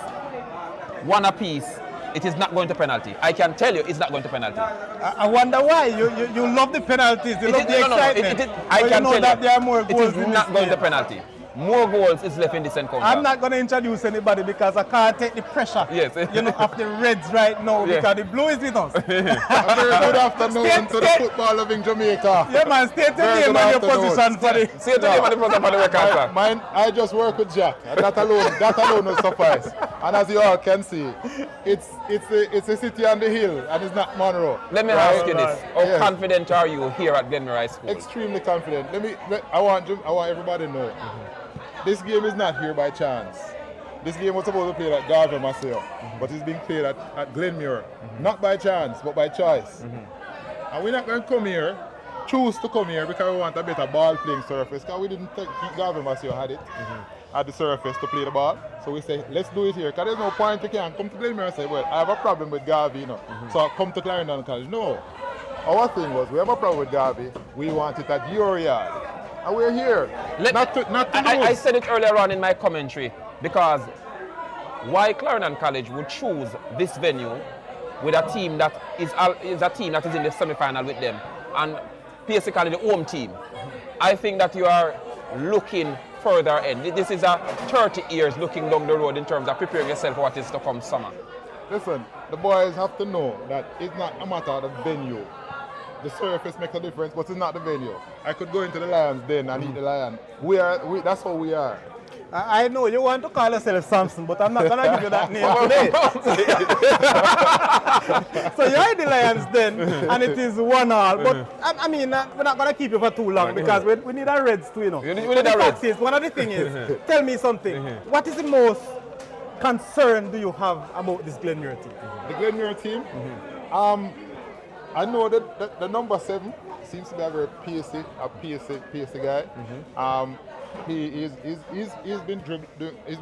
One apiece. It is not going to penalty. I can tell you it's not going to penalty. I wonder why. You love the penalties. You love the excitement. I can tell that there are more goals. It is not going to penalty. More goals is left in this encounter. I'm not going to introduce anybody because I can't take the pressure of the Reds right now because the blue is with us. A very good afternoon to the football loving Jamaica. Yeah, man, state the name and your position for the... State the name and the position for the record. I just work with Jack, and that alone will suffice. And as you all can see, it's a city on the hill, and it's not Monroe. Let me ask you this: how confident are you here at Glenmuir High School? Extremely confident. I want everybody to know. This game is not here by chance. This game was supposed to play at Garver Maceo, but it's being played at Glenmuir. Not by chance, but by choice. And we're not going to choose to come here because we want a better ball playing surface, because we didn't think Garver Maceo had it at the surface to play the ball. So we say, let's do it here, because there's no point you can come to Glenmuir and say, well, I have a problem with Garvey, you know, so I'll come to Clarendon College. No. Our thing was, we have a problem with Garvey, we want it at your yard. And we're here. I said it earlier on in my commentary, because why Clarendon College would choose this venue with a team that is in the semi-final with them, and basically the home team. I think that you are looking further in. This is a 30 years looking down the road in terms of preparing yourself for what is to come summer. Listen, the boys have to know that it's not a matter of the venue. The surface makes a difference, but it's not the venue. I could go into the Lions Den and eat the lion. That's how we are. I know you want to call yourself Samson, but I'm not going to give you that name today. So you're the Lions then, and it is 1-1. But I mean, we're not going to keep you for too long because we need our Reds too, you know. We need our Reds. One of the things is, tell me something. What is the most concern do you have about this Glenmuir team? The Glenmuir team? I know that the number 7 seems to be a very pacey guy. He's been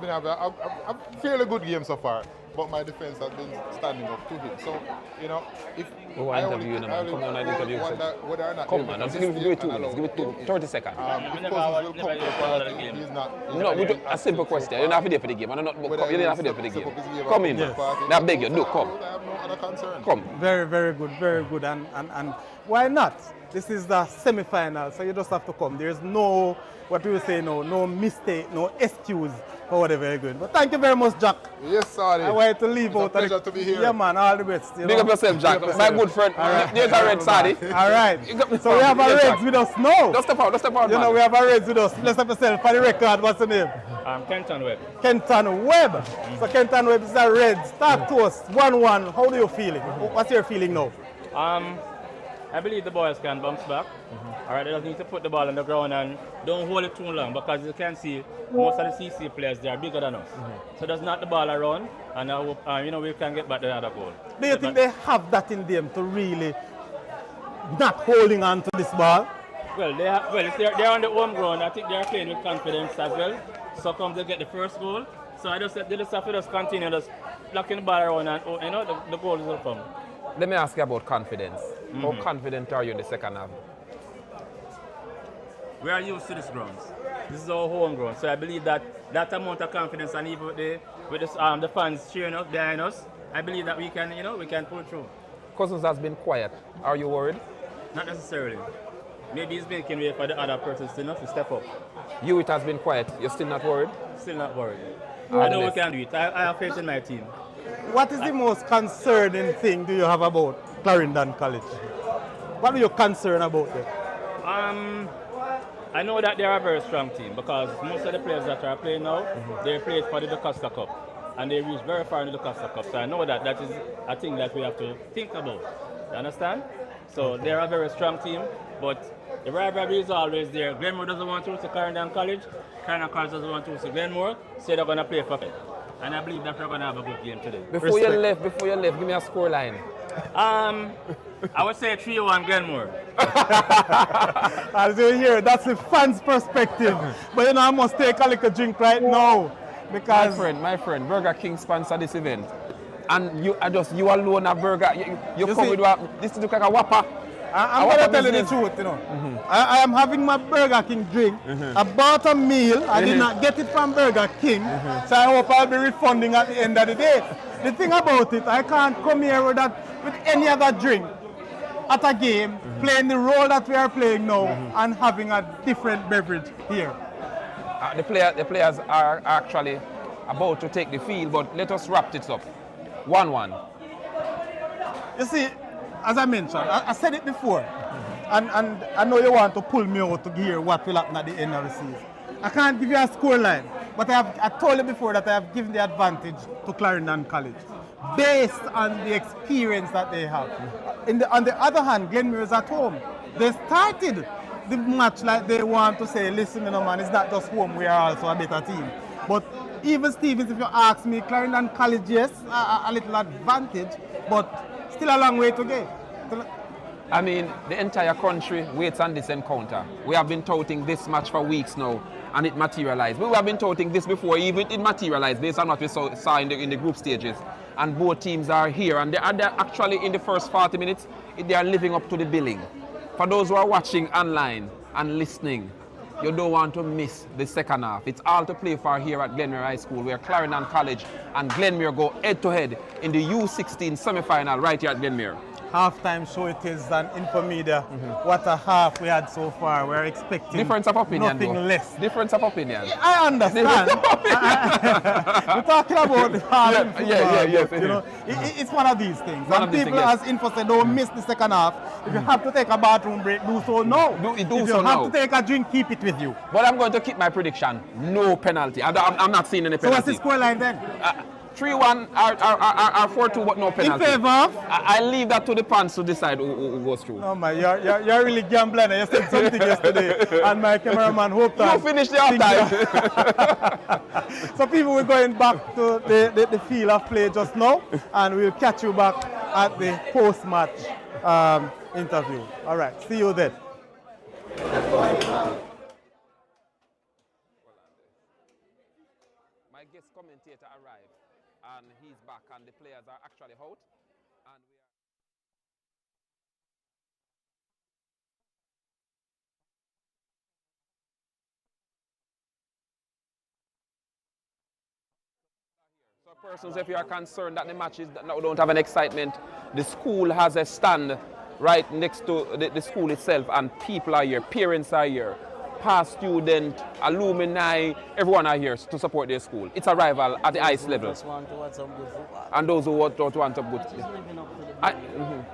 having a fairly good game so far, but my defense has been standing up to him. So, you know, if we want to interview him, come on and interview him. Come on, give it 2 minutes, give it 30 seconds. If Cousins will come to the party, he's not. No, we do a simple question. You don't have to do it for the game. You don't have to do it for the game. Come in, man. I beg you, do come. I have no other concern. Come. Very, very good, very good. And why not? This is the semi-final, so you just have to come. There's no, what we will say, no mistake, no excuse for whatever you're doing. But thank you very much, Jack. Yes, sorry. I want to leave out. It's a pleasure to be here. Yeah, man, all the best. Big up yourself, Jack. My good friend. There's a red, Sadi. All right. So we have a Reds with us now. Just step out, You know, we have a Reds with us. Bless up yourself for the record. What's the name? Kenton Webb. Kenton Webb. So Kenton Webb is a Reds. Start to us, 1-1. How do you feeling? What's your feeling now? I believe the boys can bounce back. All right, they just need to put the ball on the ground and don't hold it too long because you can see most of the CC players, they are bigger than us. So there's not the ball around, and you know, we can get back the other goal. Do you think they have that in them to really not holding on to this ball? Well, they're on the home ground. I think they're playing with confidence as well. So come they get the first goal. So they just have to just continue just blocking the ball around and you know the goals will come. Let me ask you about confidence. How confident are you in the second half? We are used to this grounds. This is our home ground. So I believe that amount of confidence, and even with the fans cheering us behind us, I believe that we can pull through. Cousins has been quiet. Are you worried? Not necessarily. Maybe he's making way for the other person to step up. It has been quiet. You're still not worried? Still not worried. I know we can do it. I have faith in my team. What is the most concerning thing do you have about Clarendon College? What are you concerned about them? I know that they are a very strong team because most of the players that are playing now, they played for the DaCosta Cup and they reached very far in the DaCosta Cup. So I know that is a thing that we have to think about. You understand? So they're a very strong team, but the rivalry is always there. Glenmuir doesn't want to lose to Clarendon College. Clarendon College doesn't want to lose to Glenmuir, so they're going to play for it. And I believe that we're going to have a good game today. Before you left, give me a score line. I would say 3-1 Glenmuir. As you hear, that's the fans' perspective. But you know, I must take a little drink right now because my friend, Burger King sponsor this event, and you alone a burger. You come with this look like a Whopper. I'm going to tell you the truth, you know. I am having my Burger King drink. I bought a meal. I did not get it from Burger King. So I hope I'll be refunding at the end of the day. The thing about it, I can't come here with any other drink at a game, playing the role that we are playing now, and having a different beverage here. The players are actually about to take the field, but let us wrap this up. 1-1. You see, as I mentioned, I said it before, and I know you want to pull me out to hear what will happen at the end of the season. I can't give you a scoreline, but I told you before that I have given the advantage to Clarendon College based on the experience that they have. On the other hand, Glenmuir is at home. They started the match like they want to say, listen, you know, man, it's not just home, we are also a better team. But even Stevens, if you ask me, Clarendon College, yes, a little advantage, but still a long way to go. I mean, the entire country waits on this encounter. We have been touting this match for weeks now, and it materialized. We have been touting this before, even it materialized based on what we saw in the group stages. And both teams are here, and they're actually in the first 40 minutes, they are living up to the billing. For those who are watching online and listening, you don't want to miss the second half. It's all to play for here at Glenmuir High School, where Clarendon College and Glenmuir go head-to-head in the U16 semi-final right here at Glenmuir. halftime show it is and Infomedia. What a half we had so far. We're expecting Difference of opinion. nothing though. less. Difference of opinion. I understand. We're talking about the hard Yeah, football, yes. but, you know, it's one of these things. One And of these people, things, as Info said, don't miss the second half. If you have to take a bathroom break, do so now. Do if so you have now. to take a drink, keep it with you. But I'm going to keep my prediction. No penalty. I'm not seeing any So what's penalty. the scoreline then? 3-1 or 4-2, but no In penalty. favor of? I leave that to the fans to decide who goes through. No man, you're really gambling. You said something yesterday, and my cameraman hoped that. You finished the halftime. So people, we're going back to the field of play just now, and we'll catch you back at the post-match interview. All right, see you then. My guest commentator arrived, and he's back, and the players are actually out. And we are So persons, if you are concerned that the matches don't have an excitement, the school has a stand right next to the school itself, and people are here, parents are here, past student, alumni, everyone are here to support their school. It's a rival at the highest level. Just want to watch some good football. And those who want some good Just living up to the billing.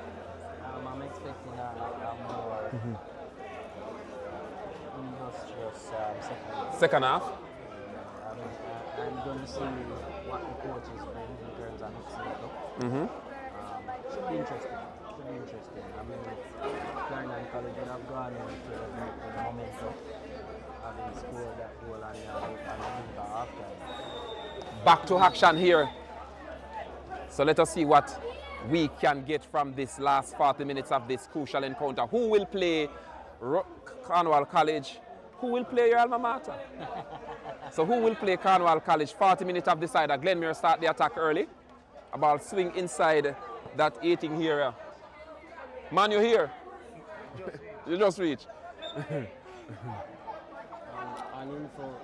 I'm expecting a more industrious second second. half. I'm going to see what the coaches bring in terms of mixing it up. Should be interesting. I mean, Clarendon College would have gone into the momentum, having scored that goal and the after. Back to action here. So let us see what we can get from this last 40 minutes of this crucial encounter. Who will play Cornwall College? Who will play your alma mater? So who will play Cornwall College? 40 minutes of the side. Glenmuir start the attack early. A ball swing inside that 18 here. Man, you here? You just reach. On info,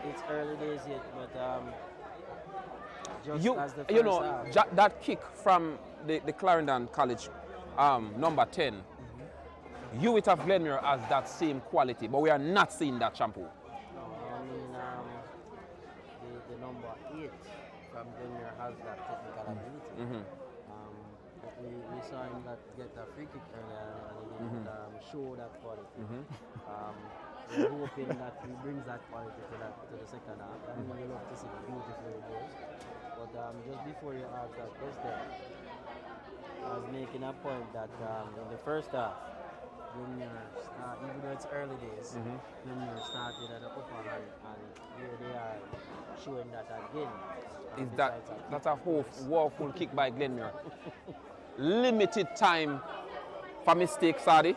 it's early days yet, but just as the you first know, half. that kick from the Clarendon College number 10, you would have Glenmuir as that same quality, but we are not seeing that shampoo. No, I mean, the number 8 from Glenmuir has that technical ability. We saw him get that free kick earlier and he didn't show that quality. We're hoping that he brings that quality to the second half. I mean, we love to see beautiful goals. But just before you ask that question, I was making a point that in the first half, Glenmuir, even though it's early days, Glenmuir started at the upper hand, and here they are showing that again. That's a woeful kick by Glenmuir. Limited time for mistakes, Sadi.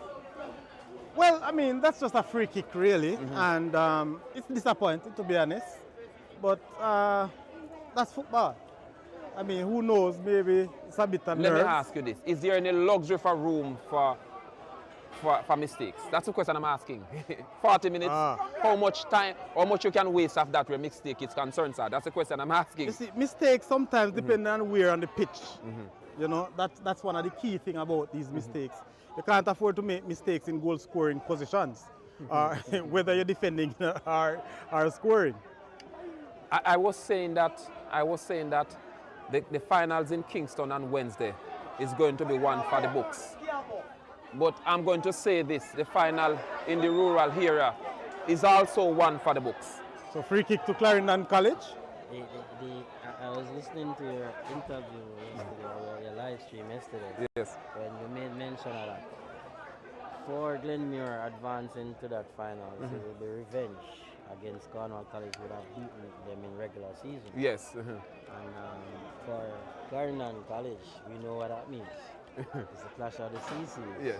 Well, I mean, that's just a free kick, really, and it's disappointing, to be honest. But that's football. I mean, who knows? Maybe it's a bit of nerves. Let me ask you this: is there any luxury for room for mistakes? That's the question I'm asking. 40 minutes. How much time? How much you can waste of that where mistake is concerned, sir? That's the question I'm asking. You see, mistakes sometimes depend on where on the pitch. You know, that's one of the key things about these mistakes. You can't afford to make mistakes in goal scoring positions, whether you're defending or scoring. I was saying that the finals in Kingston on Wednesday is going to be one for the books. But I'm going to say this: the final in the rural area is also one for the books. So free kick to Clarendon College. I was listening to your interview yesterday, or your live stream yesterday. Yes. When you made mention of that. For Glenmuir advancing to that final, it will be revenge against Cornwall College, would have beaten them in regular season. Yes. And for Clarendon College, we know what that means. It's the clash of the CC. Yes.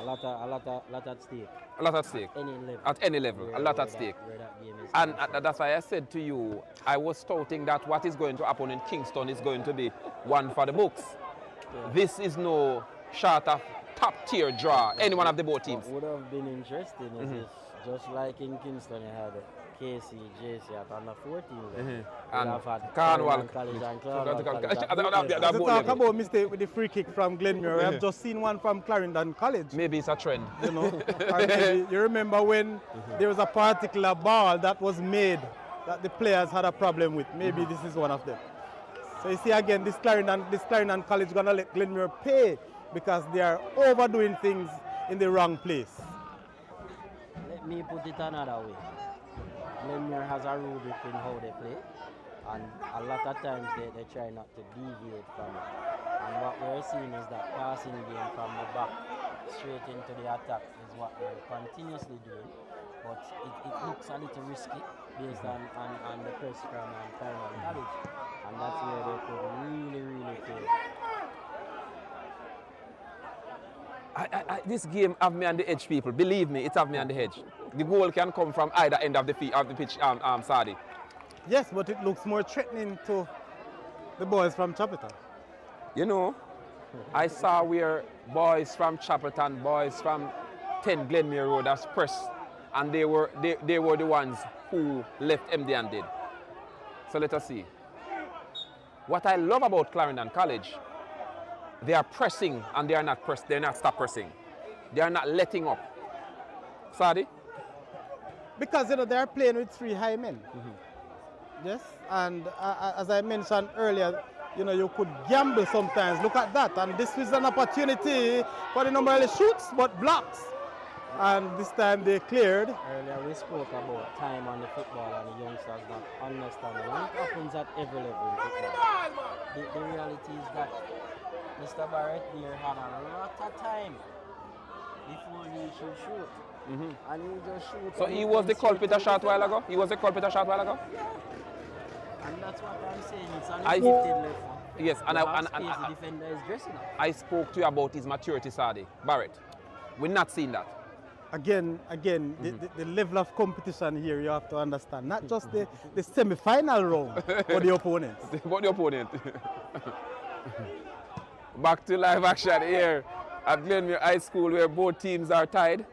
A lot at stake. A lot at stake. At any level. At any level, a lot at stake. Where that game is And concerned. that's why I said to you, I was touting that what is going to happen in Kingston is going to be one for the books. Yeah. This is no short of top tier draw, any one of the both teams. What would have been interesting is if, just like in Kingston, you had KC, JC at under 14 level. And have had Cornwall College and Cornwall Clarendon College. College. As you talk about mistake with the free kick from Glenmuir, we have just seen one from Clarendon College. Maybe it's a trend. You know, or maybe you remember when there was a particular ball that was made that the players had a problem with. Maybe this is one of them. So you see again, this Clarendon College gonna let Glenmuir pay because they are overdoing things in the wrong place. Let me put it another way. Glenmuir has a rubric in how they play, and a lot of times they try not to deviate from it. And what we're seeing is that passing game from the back straight into the attack is what we're continuously doing, but it looks a little risky based on the press from Clarendon College, and that's where they could really fail. This game have me on the edge, people. Believe me, it have me on the edge. The goal can come from either end of the pitch, Sadi. Yes, but it looks more threatening to the boys from Chapelton. You know, I saw where boys from Chapelton, boys from 10 Glenmuir Road has pressed, and they were the ones who left empty-handed. So let us see. What I love about Clarendon College, they are pressing and they are not stop pressing. They are not letting up. Sadi? Because you know they are playing with 3 high men. Yes, and as I mentioned earlier, you know you could gamble sometimes. Look at that, and this is an opportunity for the number of shoots but blocks. And this time they cleared. Earlier we spoke about time on the football and the youngsters not understanding. And it happens at every level in football. The reality is that Mr. Barrett here had a lot of time before he should shoot. And he just shoot. So he was the culprit a short while ago? He was the culprit a short while ago? And that's what I'm saying. It's a lifted left foot. Yes, and the defender is dressing up. I spoke to you about his maturity, Sadi. Barrett, we're not seeing that. Again, the level of competition here you have to understand. Not just the semi-final round for the opponents. But the opponent. Back to live action here at Glenmuir High School where both teams are tied,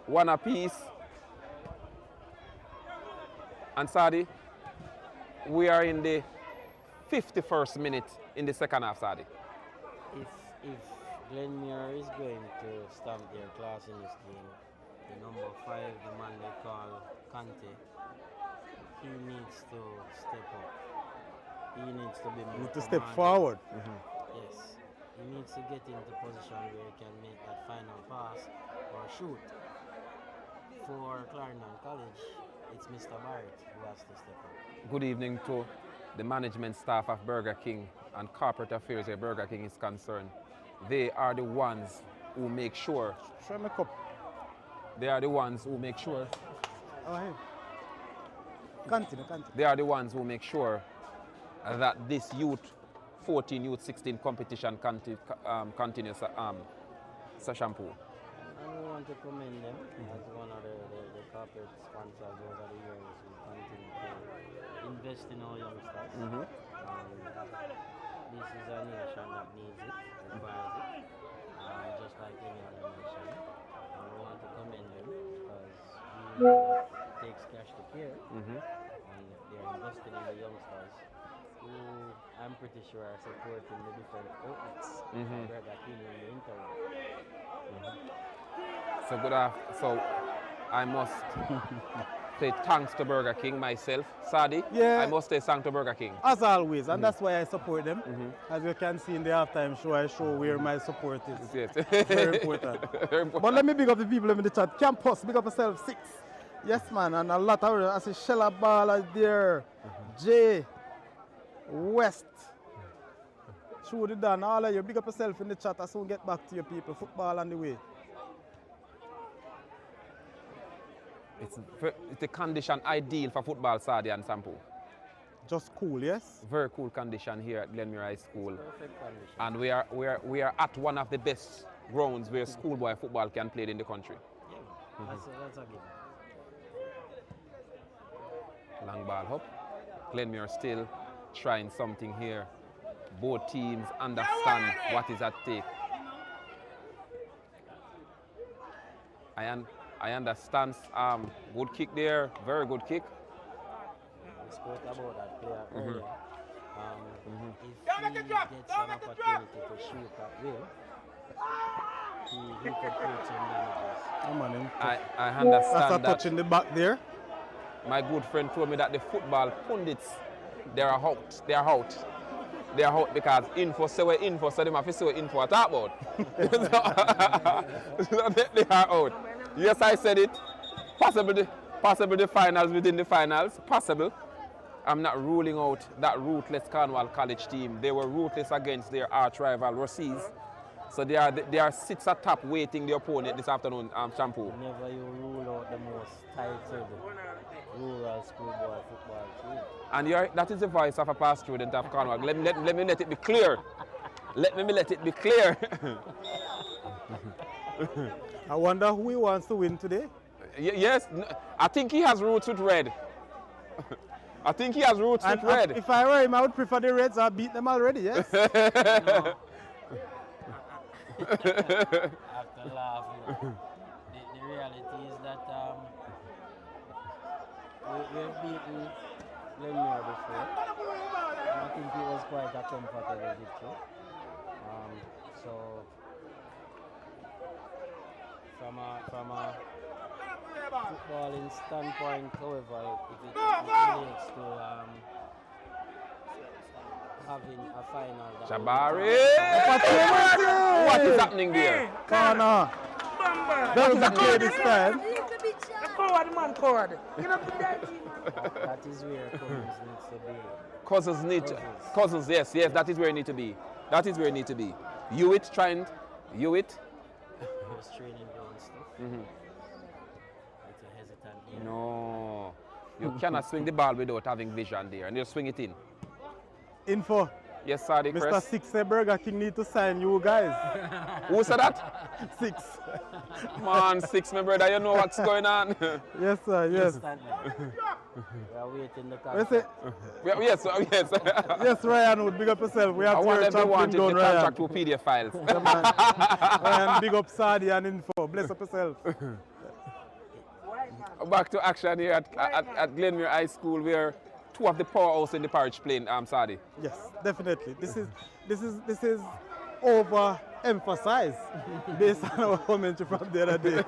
1 apiece. And Sadi, we are in the 51st minute in the second half, Sadi. If Glenmuir is going to stamp their class in this game, the number 5, the man they call Kante, he needs to step up. He needs to be more to step forward. Yes. He needs to get into position where he can make that final pass or shoot. For Clarendon College, it's Mr. Barrett who has to step up. Good evening to the management staff of Burger King and corporate affairs where Burger King is concerned. They are the ones who make sure. Try my cup. They are the ones who make sure. Oh, hey. Continue. They are the ones who make sure that this youth 14, youth 16 competition continues, Shampoo. And we want to commend them as one of the corporate sponsors over the years who continue to invest in our youngsters. This is a nation that needs it, requires it, just like any other nation. And we want to commend them because it takes cash to care, and they're investing in the youngsters who I'm pretty sure are supporting the different outlets Burger King in the interim. So I must say thanks to Burger King myself. Sadi, Yeah. I must say thanks to Burger King. As always, and that's why I support them. As you can see in the halftime show, I show where my support is. Yes. Very important. Very important. But let me big up the people in the chat. Campus, big up yourself, 6. Yes, man, and a lot of, I see Shella Ball there, Jay, West, Trudy Dan, all of you, big up yourself in the chat. I soon get back to your people. Football on the way. It's a condition ideal for football, Sadi and Sampo. Just cool, yes? Very cool condition here at Glenmuir High School. Perfect condition. And we are at one of the best grounds where schoolboy football can play in the country. Yeah, that's a given. Long ball up. Glenmuir still trying something here. Both teams understand what is at stake. I understand. Good kick there. Very good kick. spoke about that player earlier. If he gets an opportunity to shoot at will, he could create some damages. Come on, him. I understand That's a that. touch in the back there. My good friend told me that the football pundits, they are out. They are out. They are out because info, say we're info, so they have to say we're info. I talk about. So they are out. Yes, I said it. Possibly the finals within the finals. Possible. I'm not ruling out that ruthless Cornwall College team. They were ruthless against their arch rival, Rossies. So they are sits atop waiting the opponent this afternoon, Shampoo. Whenever you rule out the most titled rural schoolboy football team. And that is the voice of a past student of Cornwall. Let me let it be clear. Let me let it be clear. I wonder who he wants to win today. Yes, I think he has roots with red. I think he has roots with red. If I were him, I would prefer the Reds. I beat them already, yes? I have to laugh. The reality is that we've beaten Glenmuir before. And I think it was quite a comfortable victory. So from a footballing standpoint, however, if it relates to having a final. Jabari! What is happening there? Corner. Doesn't play this time. Coward, man, coward. You know, That is where Cousins needs to be. Cousins, yes, that is where it need to be. That is where it need to be. Hewitt. He was training doing stuff. It's a hesitant game. No. You cannot swing the ball without having vision there, and you swing it in. Info. Yes, sir, Mr. Chris. Six Burger King need to sign you guys. Who said that? 6. Come on, 6, my brother, you know what's going on. Yes, sir, yes. We are waiting the Let's say, Yes. yes, Ryan, would big up yourself. We have I to want hear everyone champion to done, the Ryan. contract to PDF files. Yeah, man. Ryan, big up Sadi and Info. Bless up yourself. Back to action here at Glenmuir High School, where two of the powerhouse in the parish playing Sadi. Yes, definitely. This is overemphasized based on our commentary from the other day.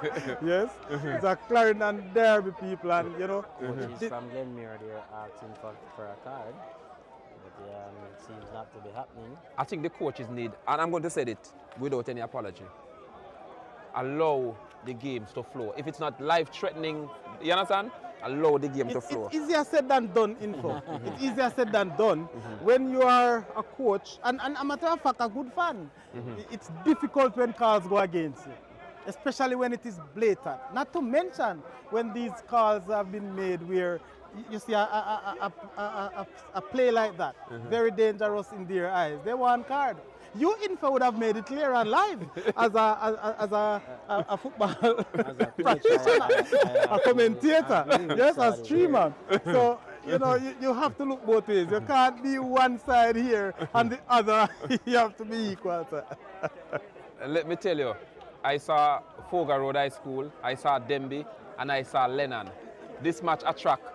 Yes, it's a Clarendon derby, people, and you know. Coaches from Glenmuir, they're asking for a card, but it seems not to be happening. I think the coaches need, and I'm going to say it without any apology, allow the games to flow. If it's not life-threatening, you understand? Allow the game to flow. It's easier said than done, Info. It's easier said than done. When you are a coach, and a matter of fact, a good fan, it's difficult when calls go against you, especially when it is blatant. Not to mention when these calls have been made where you see a play like that, very dangerous in their eyes. They want card. You, Info, would have made it clear and live as a football practitioner, a commentator, yes, a streamer. So, you know, you have to look both ways. You can't be one side here and the other. You have to be equal. Let me tell you, I saw Fogar Road High School, I saw Denby, and I saw Lennon. This match attract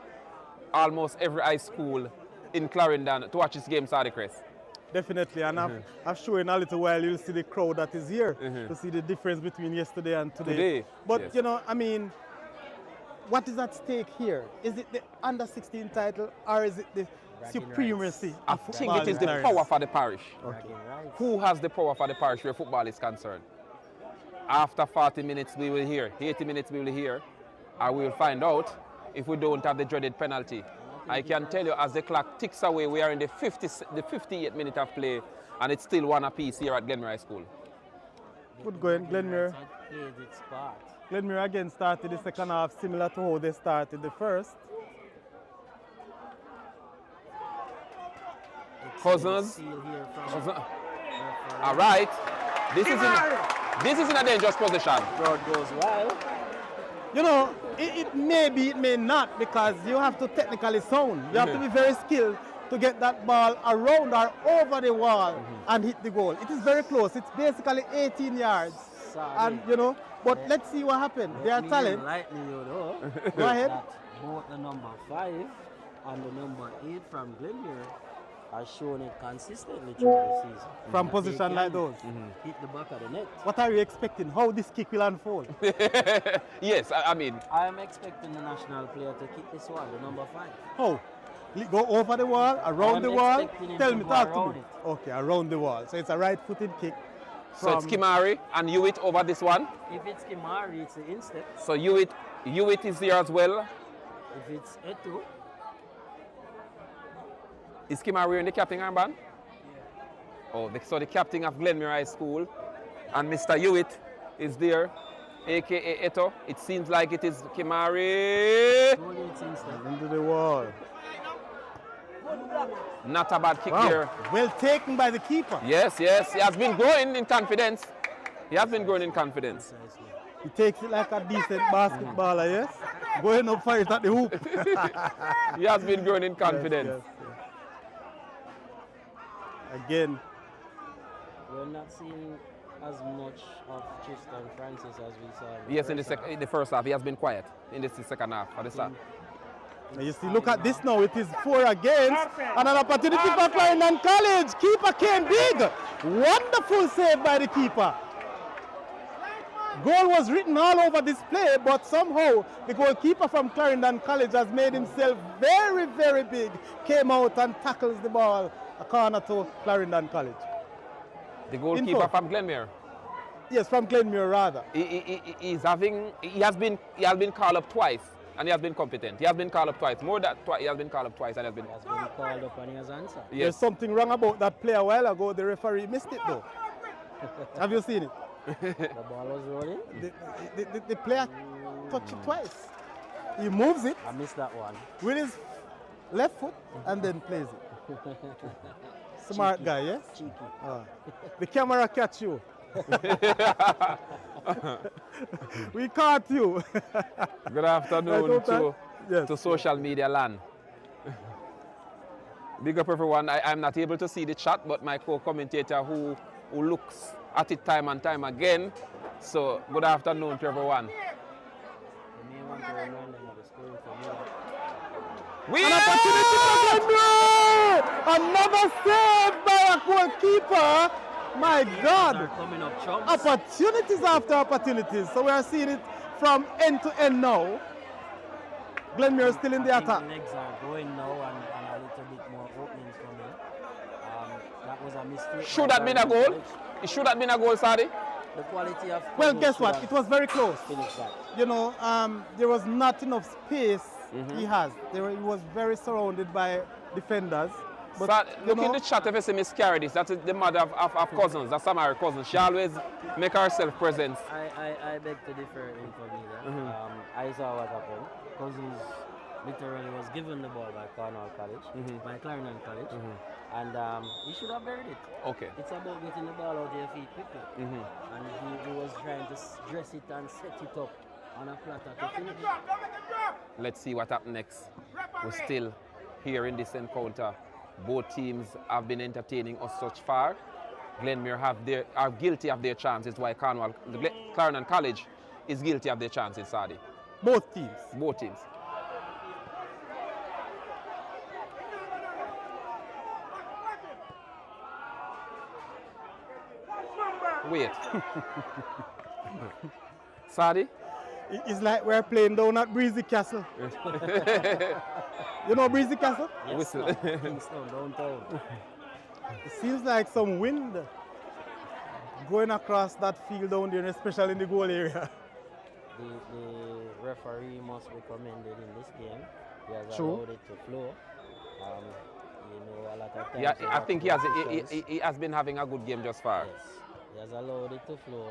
almost every high school in Clarendon to watch this game, Sadi Chris. Definitely, and I've shown in a little while you'll see the crowd that is here to see the difference between yesterday and today. But yes. you know, I mean, what is at stake here? Is it the under-16 title or is it the supremacy I of think football it is the in power for the parish. Okay. Who has the power for the parish where football is concerned? After 40 minutes we will hear, 80 minutes we will hear, and we will find out if we don't have the dreaded penalty. I can tell you as the clock ticks away, we are in the 58th minute of play, and it's still one apiece here at Glenmuir High School. Good going, Glenmuir. Played its part. Glenmuir again started the second half similar to how they started the first. Cousins. All right. This is in a dangerous position. Crowd goes wild. You know, it may be, it may not, because you have to technically sound. You have to be very skilled to get that ball around or over the wall and hit the goal. It is very close. It's basically 18 yards. Sorry. And, you know, but let's see what happens. They are talent. Lightning, you know. Go ahead. Both the number 5 and the number 8 from Glenmuir has shown it consistently throughout the season. From That position they like can those. hit the back of the net. What are you expecting? How this kick will unfold? Yes, I mean, I am expecting the national player to kick this one, the number 5. How? Go over the wall, around I'm the wall? expecting him Tell to me, go talk to around me. it. Okay, around the wall. So it's a right-footed kick. so it's Kimari and Hewitt over this one. If it's Kimari, it's the instep. So Hewitt is there as well. If it's Eto, Is Kimari wearing the captain armband? Oh, so the captain of Glenmuir High School and Mr. Hewitt is there, aka Eto. It seems like it is Kimari. only it's instep. Into the wall. Not a bad kick Wow. there. Well taken by the keeper. Yes, he has been growing in confidence. He has been growing in confidence. Precisely. He takes it like a decent basketballer, yes? Going up for it at the hoop. He has been growing in confidence. Yes, yes. Again, We're not seeing as much of Tristan Francis as we saw. Yes, in the first half, he has been quiet. In the second half, at the start. and you see, look at this now. It is 4 against. And an opportunity for Clarendon College. Keeper came big. Wonderful save by the keeper. Goal was written all over this play, but somehow the goalkeeper from Clarendon College has made himself very, very big. Came out and tackles the ball a corner to Clarendon College. The goalkeeper from Glenmuir. Yes, from Glenmuir rather. He has been called up twice and he has been competent. He has been called up twice. More than twice, he has been called up twice and he has been. Has been called up and he has answered. There's Yes. something wrong about that play a while ago. The referee missed it though. Have you seen it? The ball was rolling. The player touched it twice. He moves it I missed that one. with his left foot and then plays it. Smart Cheeky. guy, yes? Cheeky. The camera catch you. We caught you. Good afternoon Right, to, yes. to social media land. Big up everyone. I'm not able to see the chat, but my co-commentator who looks at it time and time again. So good afternoon to everyone. You may want to remind them of the scoring for me. An opportunity for Glenmuir! Another save by a goalkeeper. My God. They're coming up chumps. Opportunities after opportunities. So we are seeing it from end to end now. Glenmuir still in the I think attack. the legs are going now and a little bit more openings coming. That was a mistake. Should have been a goal. It should have been a goal, Sadi. The quality of. Well, guess what? It was very close. Finished that. You know, there was not enough space he has. He was very surrounded by defenders. But, So, you look know, in the chat if you see Miss Carrie. That's the mother of cousins. That's Samara cousins. She always make herself present. I beg to differ in for me there. I saw what happened. Cousins literally was given the ball by Cornwall College, by Clarendon College, and he should have buried it. Okay. It's about getting the ball out of your feet quickly. And he was trying to dress it and set it up on a platter to finish. Let's see what happens next. We're still here in this encounter. Both teams have been entertaining us such far. Glenmuir are guilty of their chances, while Clarendon College is guilty of their chances, Sadi. both teams. Both teams. Wait. Sadi? It's like we're playing down at Breezy Castle. You know Breezy Castle? Yes, Whistle. no, Kingston, downtown. It seems like some wind going across that field down there, especially in the goal area. The referee must be commended in this game. He has True. allowed it to flow. You know, a lot of times. Yeah, you I have think positions. he has been having a good game just far. Yes, he has allowed it to flow.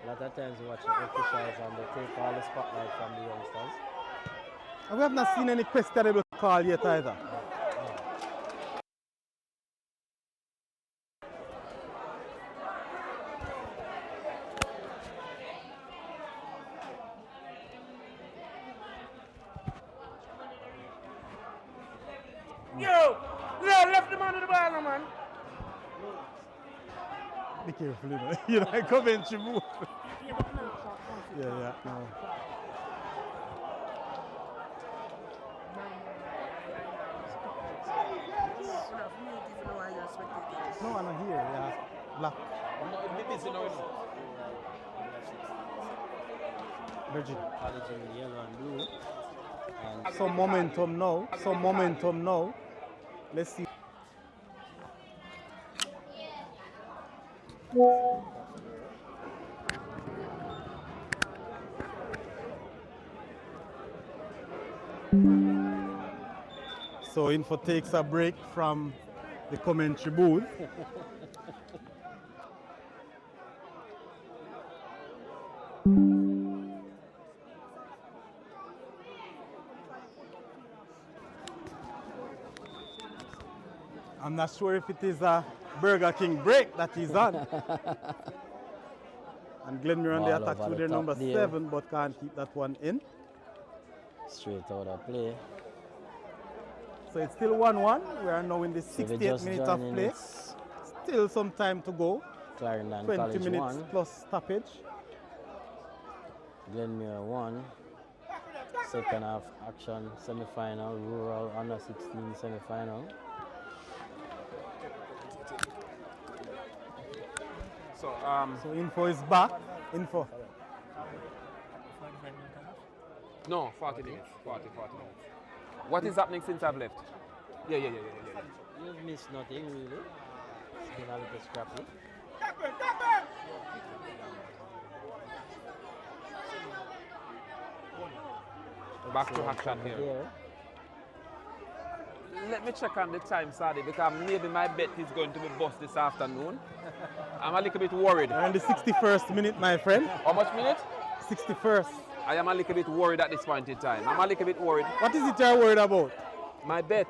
A lot of times you watch the officials and they take all the spotlight from the youngsters. And we have not seen any questionable call yet either. Yo, left the man on the ball, no, man. Be careful, you know. You know, I come in, you move. Yeah, no. black. Virgin. College in yellow and blue. And Some momentum now. Some momentum now. Let's see. So Info takes a break from the commentary booth. I'm not sure if it is a Burger King break that he's on. And Glenmuir on the Ball attack over to the their top number there. 7, but can't keep that one in. straight out of play. So it's still 1-1. We are now in the So we 68th just minute of joining play. it's Still some time to go. Clarendon 20 College minutes 1, plus stoppage. Glenmuir 1. Second half action semi-final, Rural Under 16 semi-final. So Info is back. Info. No, 40 minutes. 40 minutes. What is happening since I've left? Yeah. You've missed nothing really. It's been a little scrappy. Back to action here. Here. Let me check on the time, Sadi, because maybe my bet is going to be bust this afternoon. I'm a little bit worried. We're in the 61st minute, my friend. How much minute? 61st. I am a little bit worried at this point in time. I'm a little bit worried. What is it you're worried about? My bet.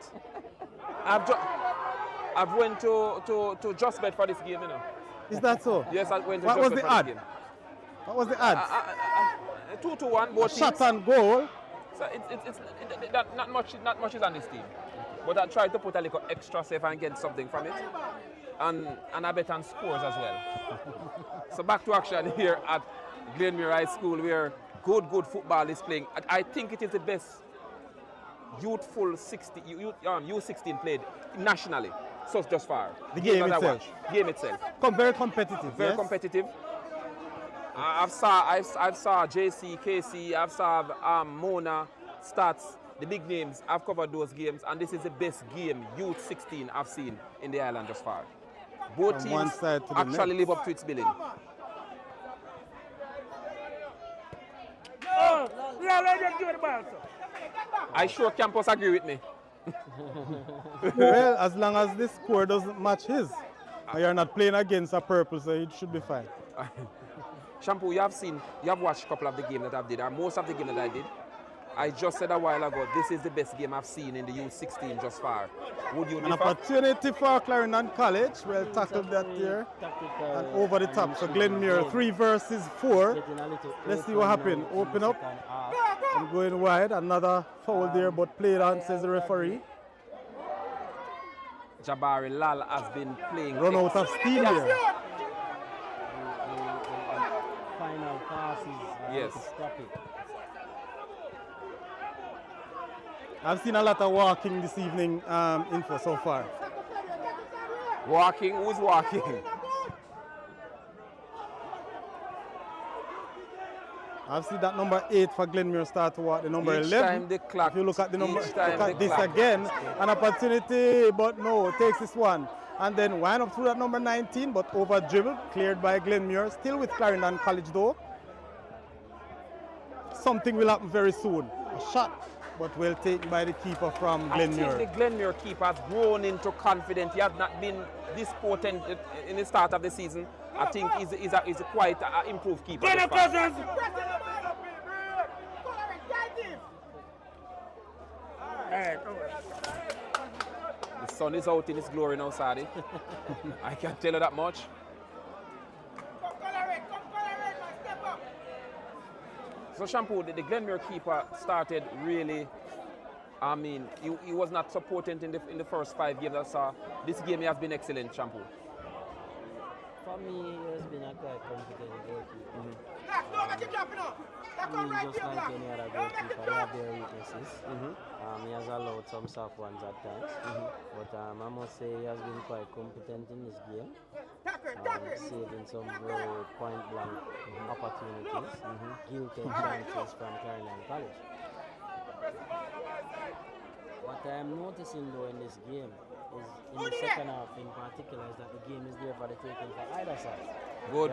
I've went to Just Bet for this game, you know. Is that so? Yes, I went to What Just was Bet the for this ad? game. What was the odds? 2-1, both Shot teams. on goal. So not much is on this team. But I tried to put a little extra safe and get something from it. And I bet on scores as well. So back to action here at Glenmuir High School, where good football is playing. I think it is the best youthful U16 played nationally. So just far. The game that I itself. watched. Game itself. Very competitive. Very yes? competitive. I've saw JC, KC, I've saw Mona, Stats, the big names. I've covered those games, and this is the best game Youth 16 I've seen in the island thus far. Both From one teams side to the actually next. live up to its billing. I sure Campus agree with me. Well, as long as the score doesn't match his, and you're not playing against a purple, so it should be fine. Shampoo, you have watched a couple of the games that I've did, or most of the games that I did. I just said a while ago, this is the best game I've seen in the U16 just far. Would you An differ? opportunity for Clarendon College. Well tackled that here. And over the top. So Glenmuir 3 versus 4. Let's see what happened. Open up and going wide. Another foul there, but played on, says the referee. Jabari Lal has been playing. Run out of steam here. Final passes. Yes. Scrappy. I've seen a lot of walking this evening, Info, so far. Walking? Who's walking? I've seen that number 8 for Glenmuir start to walk the number Each 11. time the clock. If you look at the number, each look time at the this clock. again, an opportunity, but no, takes this one. And then wind up through that number 19, but over dribble, cleared by Glenmuir. Still with Clarendon College though. Something will happen very soon. A shot, but well taken by the keeper from I think Glenmuir. the Glenmuir keeper has grown into confidence. He has not been this potent in the start of the season. I think he's a quite improved keeper. this far. The sun is out in its glory now, Sadi. I can tell you that much. So Shampoo, the Glenmuir keeper started really, I mean, he was not so potent in the first 5 games I saw. This game he has been excellent, Shampoo. For me, he has been a quite competent goalkeeper. He, just like any other goalkeeper, they have their weaknesses. He has allowed some soft ones at times. But I must say he has been quite competent in this game. saving some very point-blank opportunities, guilty chances from Clarendon College. What I am noticing though in this game is in the second half in particular is that the game is there for the taking for either side. Good.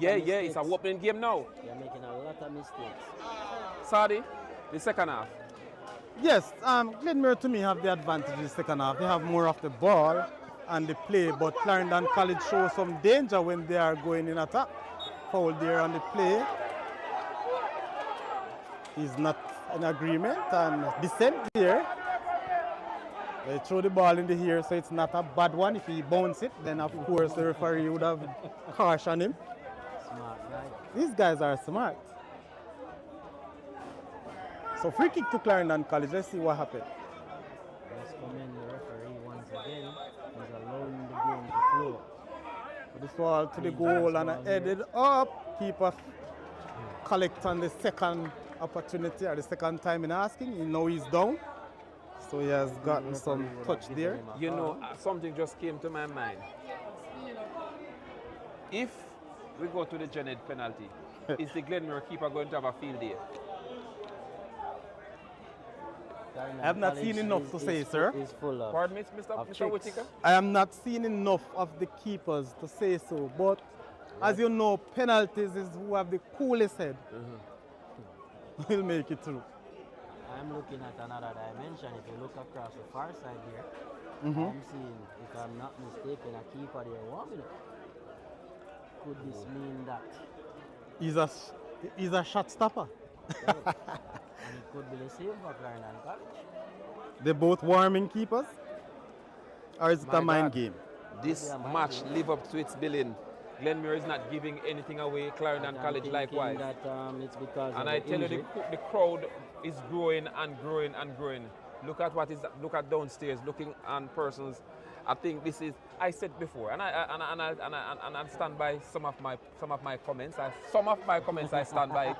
Yeah. It's a whooping game now. They're making a lot of mistakes. Sadi, the second half. Yes, Glenmuir to me have the advantage in the second half. They have more of the ball and the play, but Clarendon College shows some danger when they are going in attack. Foul there on the play. He's not in agreement and descent there. They throw the ball in the air, so it's not a bad one. If he bounce it, then of course the referee would have cautioned him. Smart guy. These guys are smart. So free kick to Clarendon College. Let's see what happened. Let's commend the referee once again. He's allowing the game to flow. This ball to the goal and headed up. Keeper collect on the second opportunity or the second time in asking. You know he's down. So he has gotten some touch there. You know, something just came to my mind. If we go to the Janet penalty, is the Glenmuir keeper going to have a field day? I have not seen enough to say, sir. Pardon me, Mr. Whittaker? I am not seeing enough of the keepers to say so, but as you know, penalties is who have the coolest head. Will make it through. I'm looking at another dimension. If you look across the far side here, I'm seeing, if I'm not mistaken, a keeper there warming up. Could this mean that? He's a shot stopper. And it could be the same for Clarendon College. They're both warming keepers? Or is it a mind game? This match live up to its billing. Glenmuir is not giving anything away. Clarendon College likewise. That, it's because and I tell you, the crowd is growing and growing and growing. Look at downstairs, looking on persons. I think this is. I said before, and I stand by some of my comments. Some of my comments I stand by it.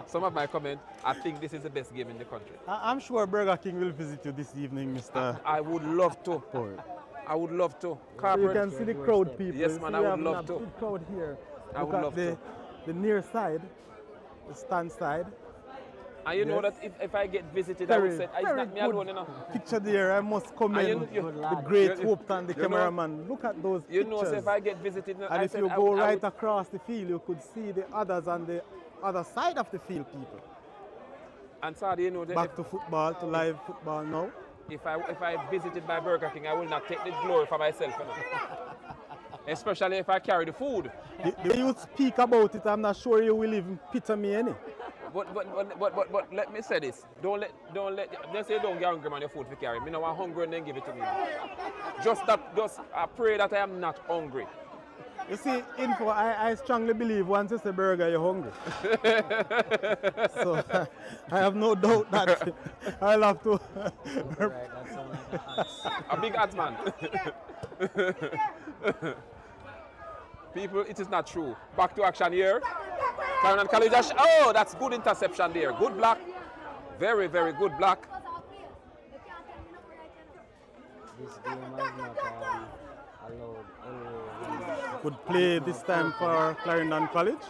Some of my comments. I think this is the best game in the country. I'm sure Burger King will visit you this evening, Mr. I would love to. I would love to. So you can see the crowd, people. Yes, man, I would love to. Big crowd here. I would love to. The near side, the stand side. And you know that if I get visited, I would say, it's not me alone, you know. Picture there, I must commend the great Hope and the cameraman. Look at those you pictures. know, so if I get visited, and if you go right across the field, you could see the others on the other side of the field, people. And so you know that back to football, to live football now. If I visited by Burger King, I will not take the glory for myself, you know. Especially if I carry the food. The way you speak about it, I'm not sure you will even pity me any. But let me say this. Don't let they say don't get hungry man your food for carry. Me no want hungry and then give it to me. Just I pray that I am not hungry. You see, info, I strongly believe once you say burger, you're hungry. So I have no doubt that I'll have to. Right, that sounds like an axe. A big ads man. People, it is not true. Back to action here. Clarendon College. Oh, that's good interception there. Good block. Very, very good block. This game has not allowed any. Good play this time for Clarendon College.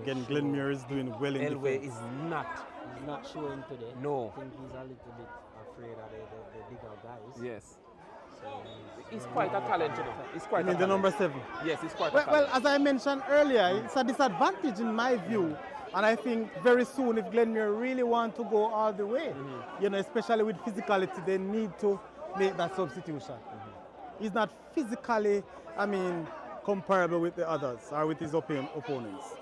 Again, Glenmuir is doing well in Elway defense. He's not showing today. No. I think he's a little bit afraid of the bigger guys. Yes. So he's quite a talent, you know. He's quite I mean, the number 7. Yes, he's quite well, a talent. well, as I mentioned earlier, it's a disadvantage in my view. And I think very soon, if Glenmuir really want to go all the way, you know, especially with physicality, they need to make that substitution. He's not physically, I mean, comparable with the others or with his opponents.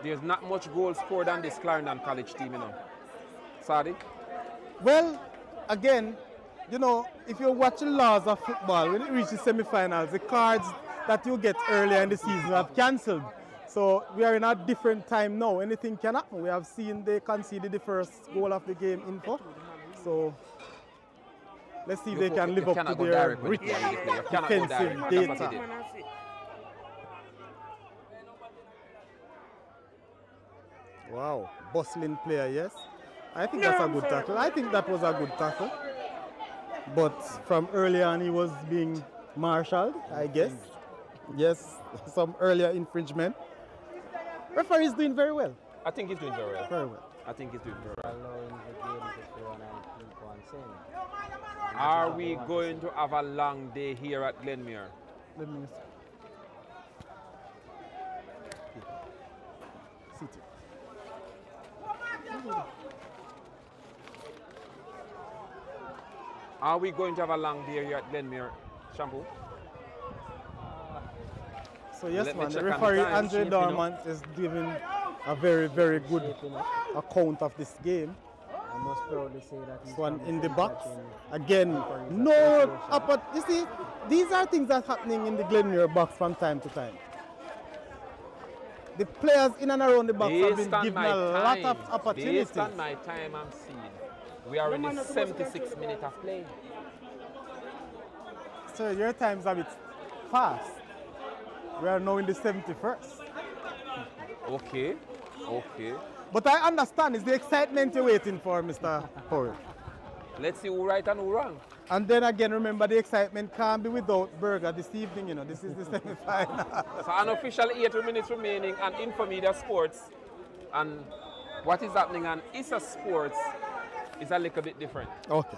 There's not much goals scored on this Clarendon College team, you know. Sadi? Well, again, you know, if you watch the laws of football, when it reaches semi-finals, the cards that you get earlier in the season have cancelled. So we are in a different time now. Anything can happen. We have seen they conceded the first goal of the game info. So let's see if they can live up to their rich defensive data. Wow, bustling player, yes. I think that's a good tackle. I think that was a good tackle. But from early on, he was being marshaled, I guess. Yes, some earlier infringement. Referee is doing very well. I think he's doing very well. Very well. I think he's doing very well. Allowing the game to go on and keep on saying. Are we going to have a long day here at Glenmuir? Let me see. Sit. Are we going to have a long day here at Glenmuir, Shampoo? So yes, Let me man, the check on the referee time. Andre Dormant is giving a very, very good Shaping up. account of this game. I must proudly say that This one in the box. Again, no upper. You see, these are things that's happening in the Glenmuir box from time to time. The players in and around the box have been given a lot of opportunities. Based on my time I'm seeing, we are in the 76th minute of play. So your time's a bit fast. We are now in the 71st. Okay, okay. But I understand, it's the excitement you're waiting for, Mr. Powell. Let's see who right and who wrong. And then again, remember the excitement can't be without Burger this evening, you know. This is the semi-final. So unofficial 8 minutes remaining on Infomedia Sports. And what is happening on ISSA Sports is a little bit different. Okay.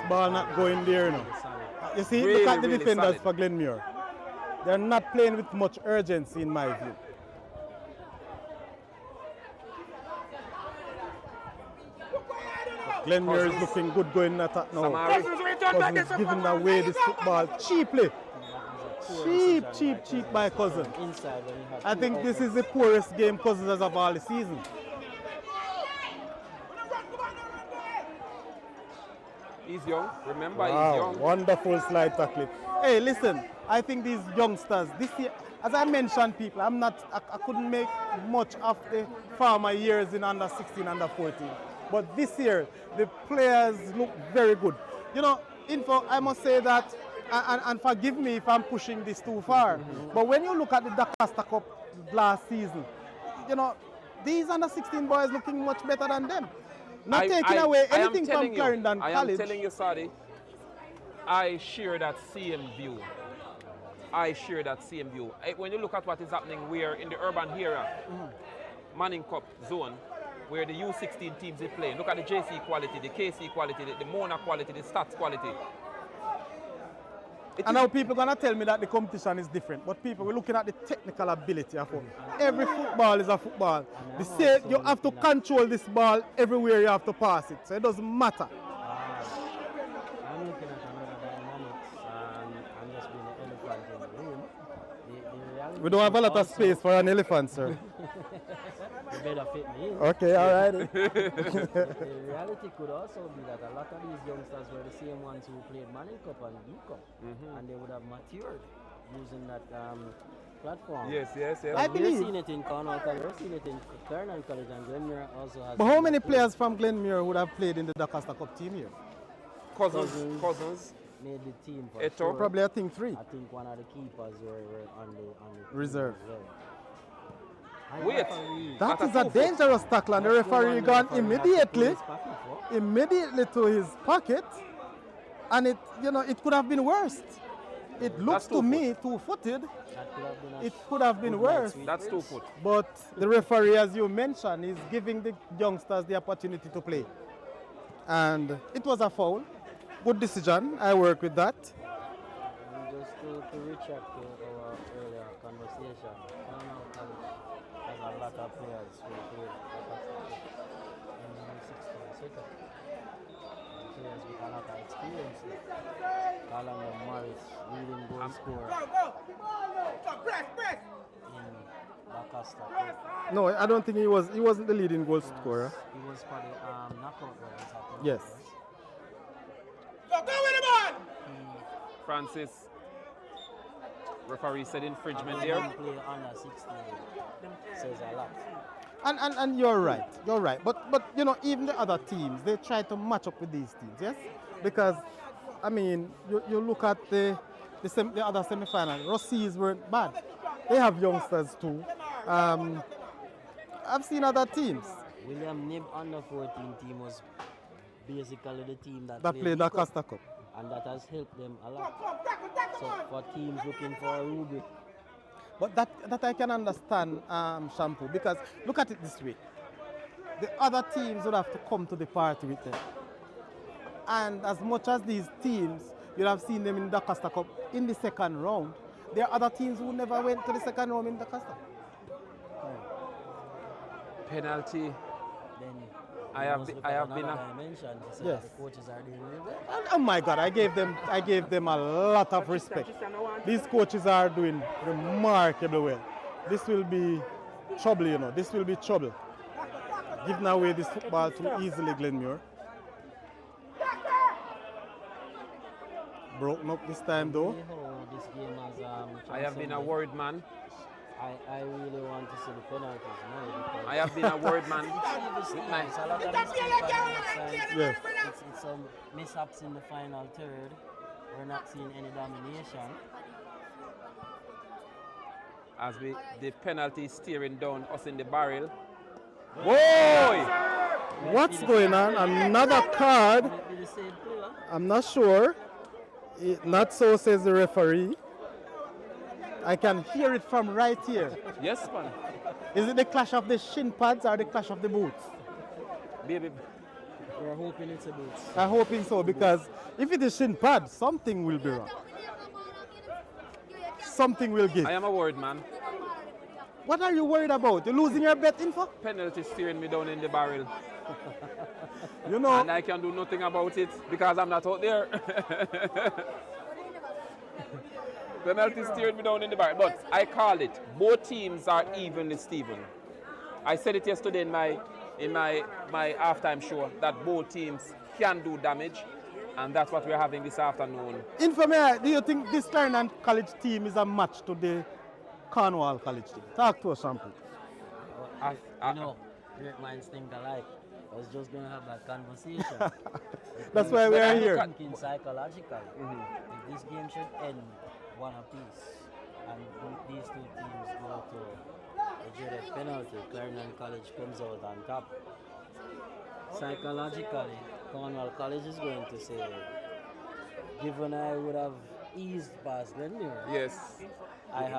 Ball not going there, you know. You see, Really, look at the really defenders solid. for Glenmuir. They're not playing with much urgency, in my view. Glenmuir is looking good going in attack now. Samari. Cousins giving away this football cheaply. Cheap by Cousins. Inside when you have I two think this outfits. is the poorest game Cousins has of all the season. He's young. Remember, he's Wow, young. wonderful slide tackling. Hey, listen, I think these youngsters, this year, as I mentioned, people, I couldn't make much of the former years in under 16, under 14. But this year, the players look very good. You know, I must say that, and forgive me if I'm pushing this too far, but when you look at the Dakasta Cup last season, you know, these under 16 boys looking much better than them. Not taking away anything from Clarendon I College. am telling you, Sadi, I share that same view. When you look at what is happening where in the urban area, Manning Cup zone, where the U16 teams are playing, look at the JC quality, the KC quality, the Mona quality, the Stats quality. And now people are going to tell me that the competition is different, but people, we're looking at the technical ability of football. Every football is a football. They say you have to control this ball everywhere you have to pass it, so it doesn't matter. I'm looking at another dynamics and I'm just being an elephant in the room. The reality We don't have a lot of also- space for an elephant, sir. You better fit me in. Okay, all right. The reality could also be that a lot of these youngsters were the same ones who played Manning Cup and B Cup, and they would have matured using that platform. Yes. I We've believe. seen it in Cornwall College, we've seen it in Clarendon College, and Glenmuir also has. But how many players from Glenmuir would have played in the Dakasta Cup team here? Cousins. made the team for Eto. sure. Probably I think 3. I think one of the keepers were on the team Reserve. as well. And Wait. referee- That But is a a two-foot. dangerous tackle, and the That's referee one gone referee has to put immediately his pocket for. to his pocket, and it could have been worse. It looks to me two-footed. That could have been a It could have been good worse. night's That's witness. 2 foot. But the referee, as you mentioned, is giving the youngsters the opportunity to play. And it was a foul. Good decision. I work with that. And just to retract to our earlier conversation, Cornwall College has a lot of players who play in 16 seconds. Players with a lot of experience. Colin Morris, leading goal scorer in Lancaster. No, I don't think he wasn't the leading goal scorer. He was for the knockout rounds, I think. Yes. Go with the ball! Francis. Referee said infringement And there. play under 16 says a lot. And you're right. You're right. But you know, even the other teams, they try to match up with these teams, yes? Because I mean, you look at the other semi-final. Rossies weren't bad. They have youngsters too. I've seen other teams William Nib under 14 team was basically the team that played the Costa Cup. and that has helped them a lot. So for teams looking for a rubric, But that I can understand, Shampoo, because look at it this way. The other teams would have to come to the party with them. And as much as these teams, you'll have seen them in the Costa Cup in the second round, there are other teams who never went to the second round in the Costa. Penalty. then I you have must be- look I at have been another a- dimension to say Yes. that the coaches are doing really well. And, oh my God, I gave them a lot of respect. These coaches are doing remarkably well. This will be trouble, you know. This will be trouble. Giving away this football too easily, Glenmuir. Broken up this time though. See how this game has I have been a transcended. worried man. I really want to see the penalties now because I have been a worried man. it's With my- a lot of these people Yes. it's some mishaps in the final third. We're not seeing any domination. As the penalty is steering down us in the barrel. Whoa! What's going on? Another card. Might be the same player. I'm not sure. Not so says the referee. I can hear it from right here. Yes, man. Is it the clash of the shin pads or the clash of the boots? Baby, We're hoping it's a boots. I'm hoping so, because if it is shin pads, something will be wrong. Something will give. I am a worried man. What are you worried about? You're losing your bet info? Penalty steering me down in the barrel. You know, And I can do nothing about it because I'm not out there. Penalty steered me down in the barrel. But I call it. Both teams are evenly Steven. I said it yesterday in my halftime show that both teams can do damage. And that's what we're having this afternoon. Info, do you think this Clarendon College team is a match to the Cornwall College team? Talk to us, Shampoo. You know, great minds think alike. I was just going to have that conversation. That's why we are here. Thinking psychologically. If this game should end one apiece and these two teams go to a dreaded penalty, Clarendon College comes out on top. Psychologically, Cornwall College is going to say, given I would have eased past Glenmuir, Yes. I am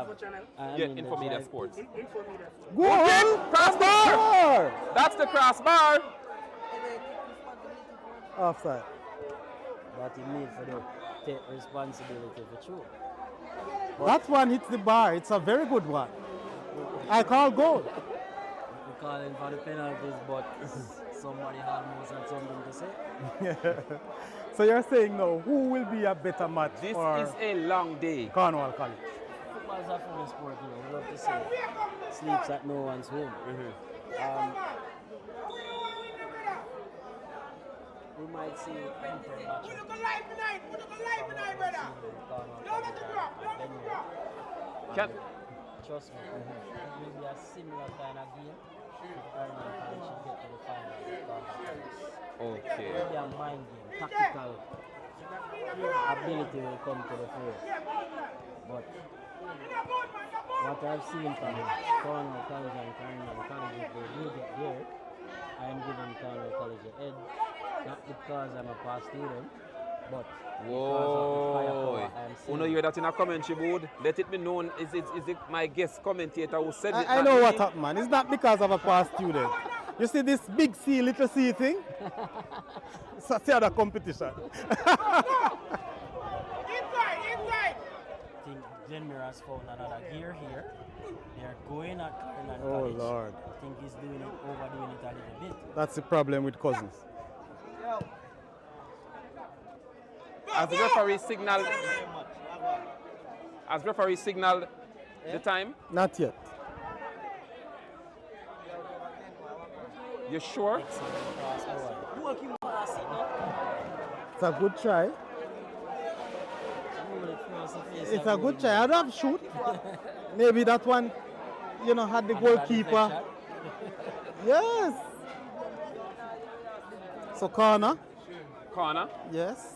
Yeah, in the Infomedia drive- Sports. Go on! Crossbar! That's the crossbar! Offside. that he made for the take responsibility for true. That one hits the bar. It's a very good one. I call goal. We're calling for the penalties, but somebody almost had something to say. So you're saying now, who will be a better match This for is a long day. Cornwall College? Football is a fun sport, you know. We love to say sleeps at no one's home. We might see a different match. Can, Trust me, it will be a similar kind of game. If Clarendon College should get to the final. It okay. will be a mind game, tactical ability will come to the fore. But what I've seen from Cornwall College and Clarendon College, if they do get there, I am giving Cornwall College an edge, not because I'm a past student, but because of the firepower I am Whoa. seeing. You know, hear that in a commentary board? Let it be known, is it my guest commentator who said it? I not know me? what happened, man. It's not because of a past student. You see this big C, little C thing? It's a theater competition. Inside! I think Glenmuir has found another gear here. They are going at Clarendon Oh, College. Lord. I think he's doing it, overdoing it a little bit. That's the problem with Cousins. As the referee signaled the time, Not yet. you sure? It's a good try. It's a good try. I'd have shoot. Maybe that one, you know, had the goalkeeper. Yes. So corner. Corner. Yes.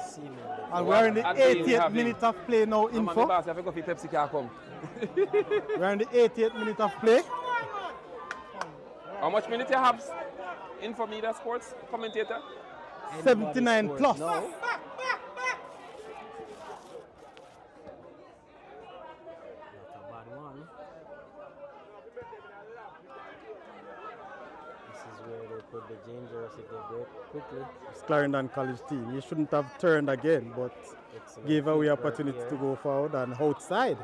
Seemingly. And we're in the What advantage we 80th have minute of play now. No, man, Info. boss, I have to go for Pepsi can come. We're in the 80th minute of play. How much minutes you have? Info Media Sports commentator? 79 Scores plus. now. That's a bad one. This is where they put the dangerous if they break quickly. It's Clarendon College team. You shouldn't have turned again, but Excellent gave away footwork opportunity here. to go forward and outside.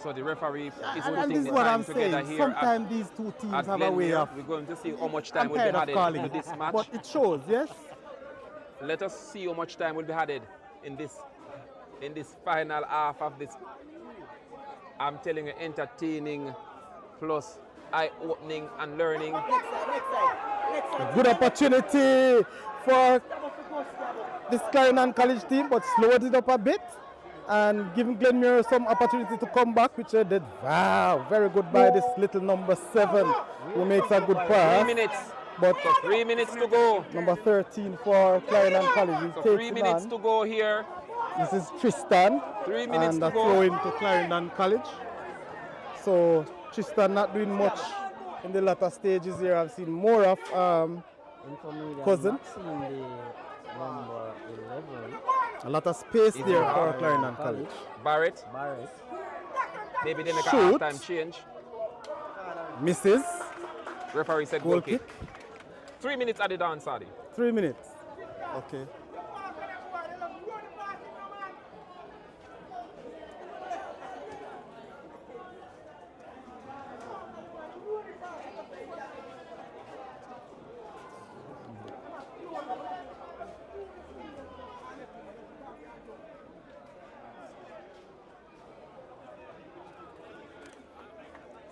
So the referee is And putting this is the what time I'm together saying. here Sometimes these two teams at have a way Glenmuir. of. We're going to see how much time I'm will be tired of added calling, to this match. but it shows, yes. Let us see how much time will be added in this final half of this. I'm telling you, entertaining plus eye-opening and learning. A good opportunity for this Clarendon College team, but slowed it up a bit and giving Glenmuir some opportunity to come back, which they did. Wow, very good by this little number 7 who makes a good 3 pass. minutes. But So 3 minutes to go. number 13 for Clarendon College, he So takes 3 it minutes on. to go here. This is Tristan. 3 minutes and to a go. throw into Clarendon College. So Tristan not doing much in the latter stages here. I've seen more of Cousin. I'm not seeing the number 11. a lot of space there for Clarendon College. Barrett. Barrett. Maybe they make a Shoot. half-time change. Misses. Referee said Goal goal kick. kick. 3 minutes added on, Sadi. 3 minutes. Okay.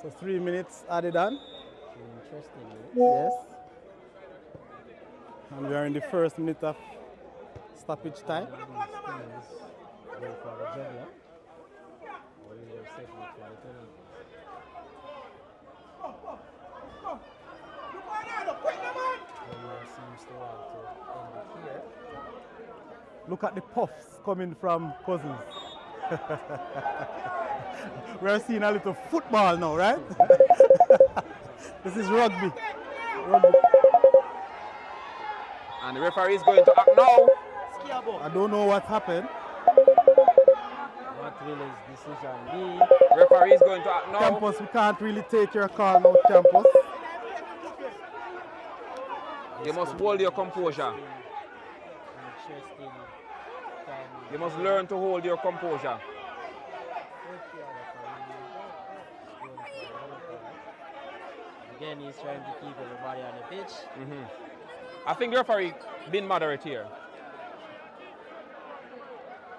So 3 minutes added on. Interesting. Yes. And we are in the first minute of stoppage time. Go for the juggler. Or you will set it for the penalty. Glenmuir seems to want to end it here. Look at the puffs coming from Cousins. We're seeing a little football now, right? This is rugby. And the referee is going to act now. I don't know what happened. What will his decision be? Referee is going to act now. Campus, we can't really take your call now, Campus. You must hold your composure. Interesting time. You must learn to hold your composure. Again, he's trying to keep everybody on the pitch. I think the referee been moderate here.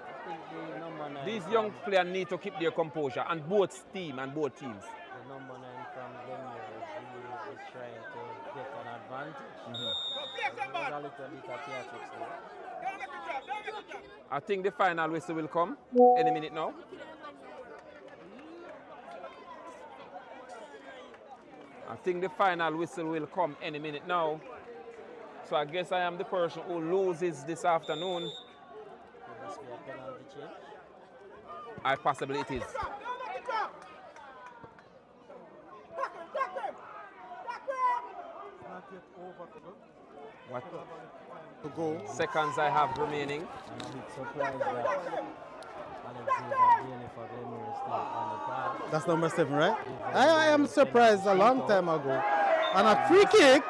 I think the number 9 These from- young players need to keep their composure, and both team and both teams. The number 9 from Glenmuir is trying to get an advantage. There's a little bit of theatrics there. I think the final whistle will come any minute now. I think the final whistle will come any minute now. So I guess I am the person who loses this afternoon. There must be a penalty change. I possibly it is. What To go. seconds I have remaining? I'm a bit surprised that Alexander Bailey for Glenmuir is still on the park. That's number 7, right? I am surprised a long time ago. And a free kick,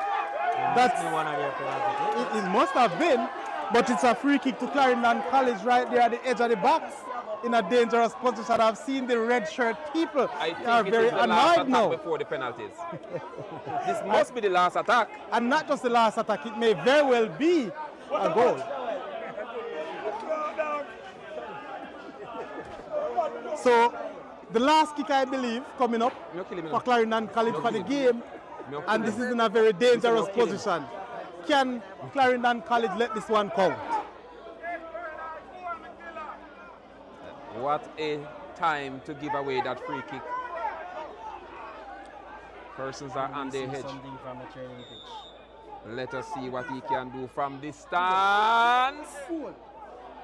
that's, One of their penalty kicks. it must have been, but it's a free kick to Clarendon College right there at the edge of the box in a dangerous position. I've seen the red shirt people I think are it very is the last annoyed attack now. before the penalties. This must be the last attack. And not just the last attack, it may very well be a goal. So the last kick, I believe, coming up No kill him, for Clarendon College No for the kill him. game, No kill and him. this is in a very dangerous No kill him. position. Can Clarendon College let this one count? What a time to give away that free kick. Persons are on their edge. Something from the training pitch. Let us see what he can do from distance.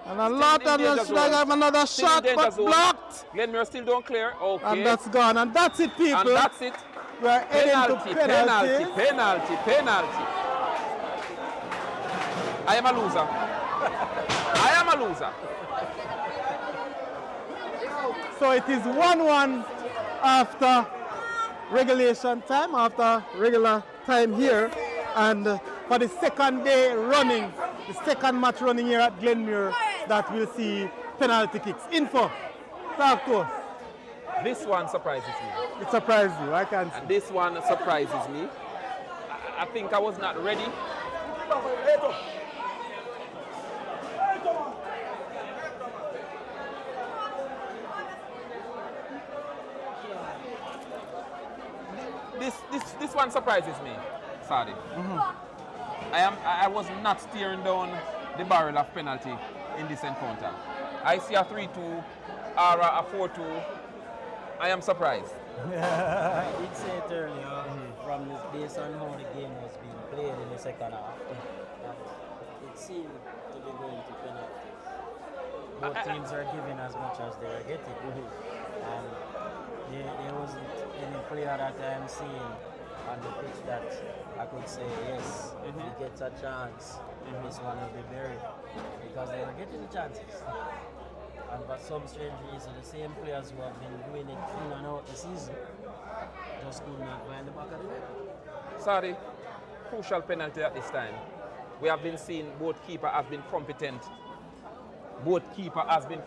And a lot of them should have another shot, but blocked. Glenmuir still don't clear. Okay. And that's gone. And that's it, people. And that's it. We are heading to penalties. Penalty. I am a loser. So it is 1-1 after regulation time, after regular time here. And for the second day running, the second match running here at Glenmuir, that we'll see penalty kicks. Info, talk to us. This one surprises me. It surprised you, I can see. And this one surprises me. I think I was not ready. This one surprises me, Sadi. I was not steering down the barrel of penalty in this encounter. I see a 3-2 or a 4-2. I am surprised. I did say it earlier, from this, based on how the game was being played in the second half, it seemed to be going to penalties. Both teams are giving as much as they are getting. And there wasn't any player that I'm seeing on the pitch that I could say, yes, if he gets a chance, this one will be buried. Because they were getting the chances. And for some strange reason, the same players who have been doing it in and out the season just could not find the back of the net. Sorry, crucial penalty at this time. We have been seeing both keeper has been competent. Both keeper has been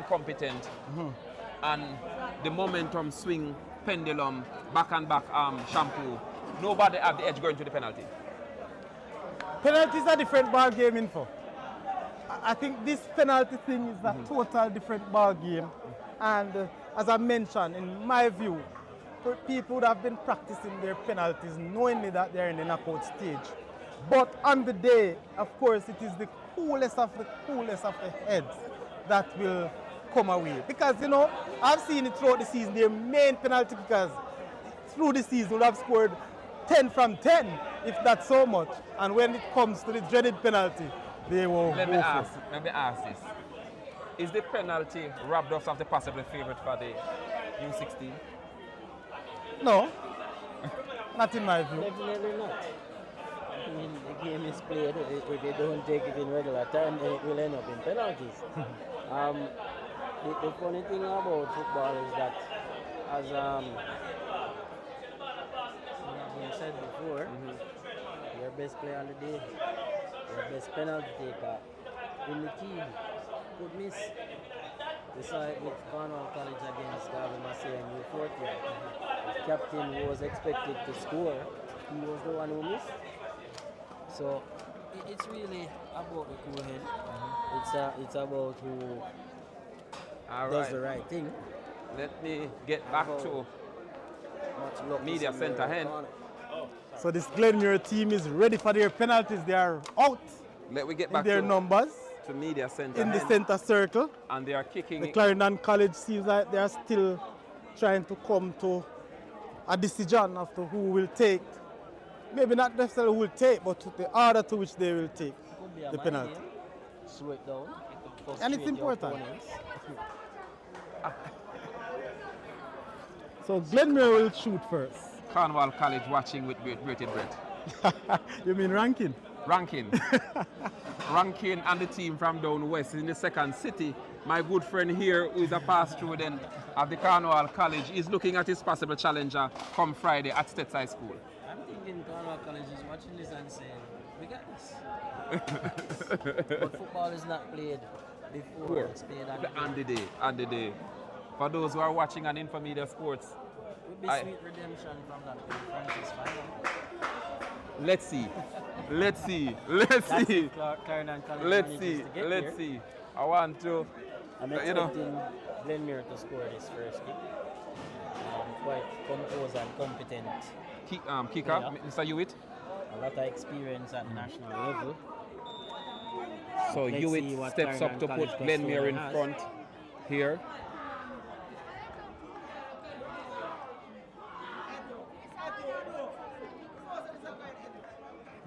competent. And the momentum swing, pendulum, back and back arm, shampoo. Nobody at the edge going to the penalty. Penalties are a different ball game, info. I think this penalty thing is a total different ball game. And as I mentioned, in my view, people would have been practicing their penalties knowingly that they're in the knockout stage. But on the day, of course, it is the coolest of the heads that will come away. Because, you know, I've seen it throughout the season, their main penalty kickers through the season would have scored 10 from 10, if that's so much. And when it comes to the dreaded penalty, they will Let me ask this. Is the penalty robbed us of the possible favourite for the U16? No, not in my view. Definitely not. I mean, the game is played. If they don't take it in regular time, then it will end up in penalties. The funny thing about football is that, as been said before, your best player on the day, your best penalty taker in the team could miss. We saw it with Cornwall College against Garvey Massey and U40. The captain who was expected to score, he was the one who missed. So it's really about the cool head. It's about who does the right thing. Let me get back to media centre hand. So this Glenmuir team is ready for their penalties. They are out Let me get in back their to numbers to media centre in the hand. center circle. And they are kicking The it. Clarendon College seems like they are still trying to come to a decision as to who will take, maybe not necessarily who will take, but the order to which they will take Could be a the mind penalty. game. Slow it down. And it's frustrate your important. opponents. So Glenmuir will shoot first. Cornwall College watching with bated breath. You mean ranking? Rankin. Rankin and the team from down west in the second city. My good friend here, who is a past student of the Cornwall College, is looking at his possible challenger come Friday at States High School. I'm thinking Cornwall College is watching this and saying, we got this. But football is not played before it's played on the day. On the day. For those who are watching on Infomedia Sports, Would be sweet redemption from that Francis final. let's see. That's if Clarendon College manages to get Let's here. see. I want to, I'm expecting Glenmuir to score this first kick. Quite composed and competent. kicker, Yeah. Mr. Hewitt. A lot of experience at national level. So Let's see Hewitt what steps up to Clarendon put College Glenmuir in has. front here.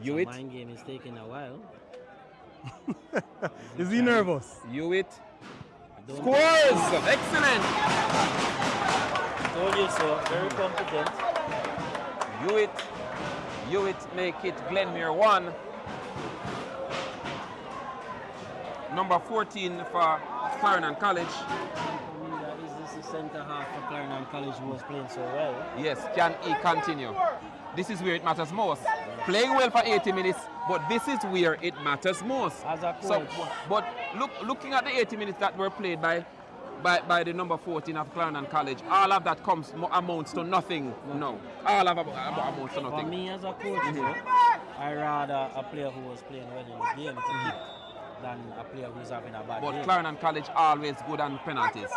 Hewitt. Mind game is taking a while. Is he nervous? Hewitt Don't scores! Excellent! Told you so. Very competent. Hewitt make it Glenmuir 1. Number 14 for Clarendon College. Is this the centre half for Clarendon College who was playing so well? Yes, can he continue? This is where it matters most. Playing well for 80 minutes, but this is where it matters most. As a So, coach. but looking at the 80 minutes that were played by the number 14 of Clarendon College, all of that amounts to nothing. No, all of amounts to For nothing. me as a coach, I rather a player who was playing well in the game to kick than a player who's having a bad But game. Clarendon College always good on penalties.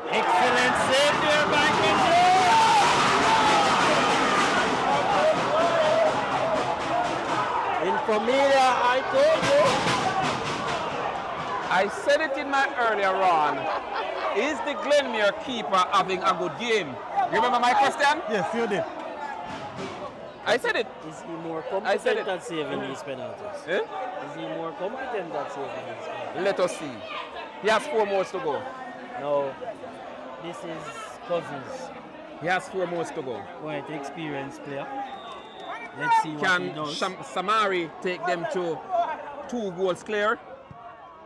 Excellent save there by Glenmuir. In Familia, I told you. I said it in my earlier run. Is the Glenmuir keeper having a good game? Remember my question? Yes, you did. I said it. Is he more I said it. competent at saving these penalties? Eh? Is he more competent at saving these penalties? Let us see. He has 4 more to go. No, this is Cousins, He has 4 more to go. quite experienced player. Let's see what he Can does. Samari take them to 2 goals clear?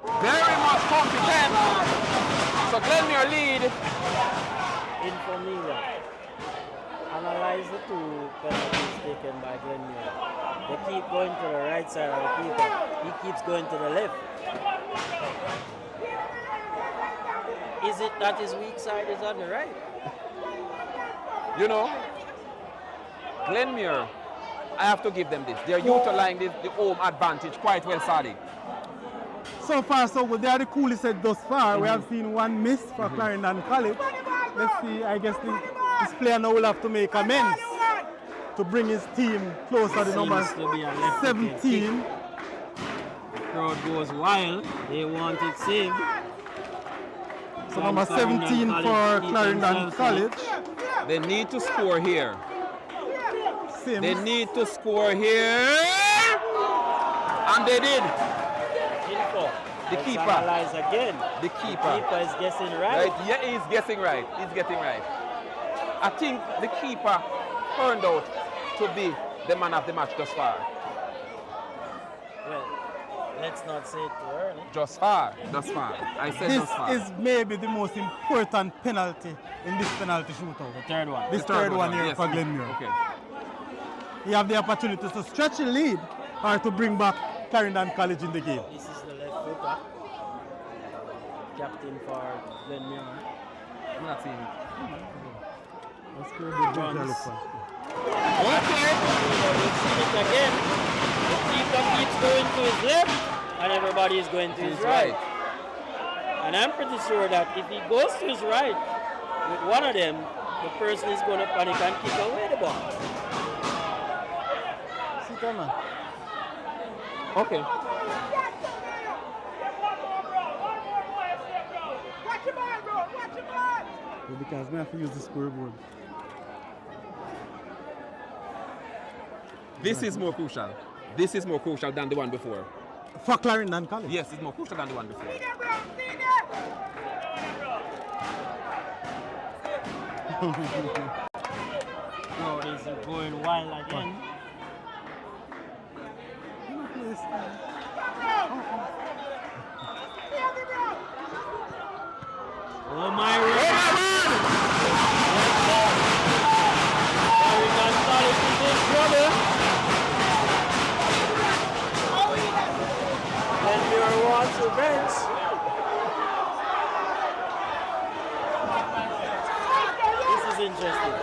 Very much competent. So Glenmuir lead. In Familia, analyze the 2 penalties taken by Glenmuir. They keep going to the right side of the keeper. He keeps going to the left. Is it that his weak side is on the right? You know, Glenmuir, I have to give them this. They're utilizing the home advantage quite well, Sadi. So far, so good. They are the coolest set thus far. We have seen 1 miss for Clarendon College. Let's see, I guess this player now will have to make amends to bring his team closer to number Seems to be a left 17. The crowd goes wild. They want it saved. So number 17 for Clarendon College. They need to score here. Same. They need to score here. And they did. Info. The Let's keeper. analyze again. The keeper. Keeper is guessing right. Right? Yeah, he's guessing right. He's getting right. I think the keeper turned out to be the man of the match thus far. Well, let's not say it too early. Just far. Thus far. I said This thus far. is maybe the most important penalty in this penalty shootout. The third one. This third one here yes. for Glenmuir. Okay. You have the opportunity to stretch a lead or to bring back Clarendon College in the game. This is the left footer. Captain for Glenmuir. I'm not seeing it. That's good. Good Runs. look for. Okay. We've seen it again. The keeper keeps going to his left and everybody is going to his right. And I'm pretty sure that if he goes to his right with one of them, the person is going to panic and kick away the ball. Sit down, man. Okay. Watch your man, bro. Watch your man. Because we have to use the scoreboard. This is more crucial. This is more crucial than the one before. For Clarendon College. Yes, it's more crucial than the one before. See there, bro. See there. Crowd is going wild again. Oh my word! Clarendon College is in trouble. Glenmuir wants revenge. This is interesting.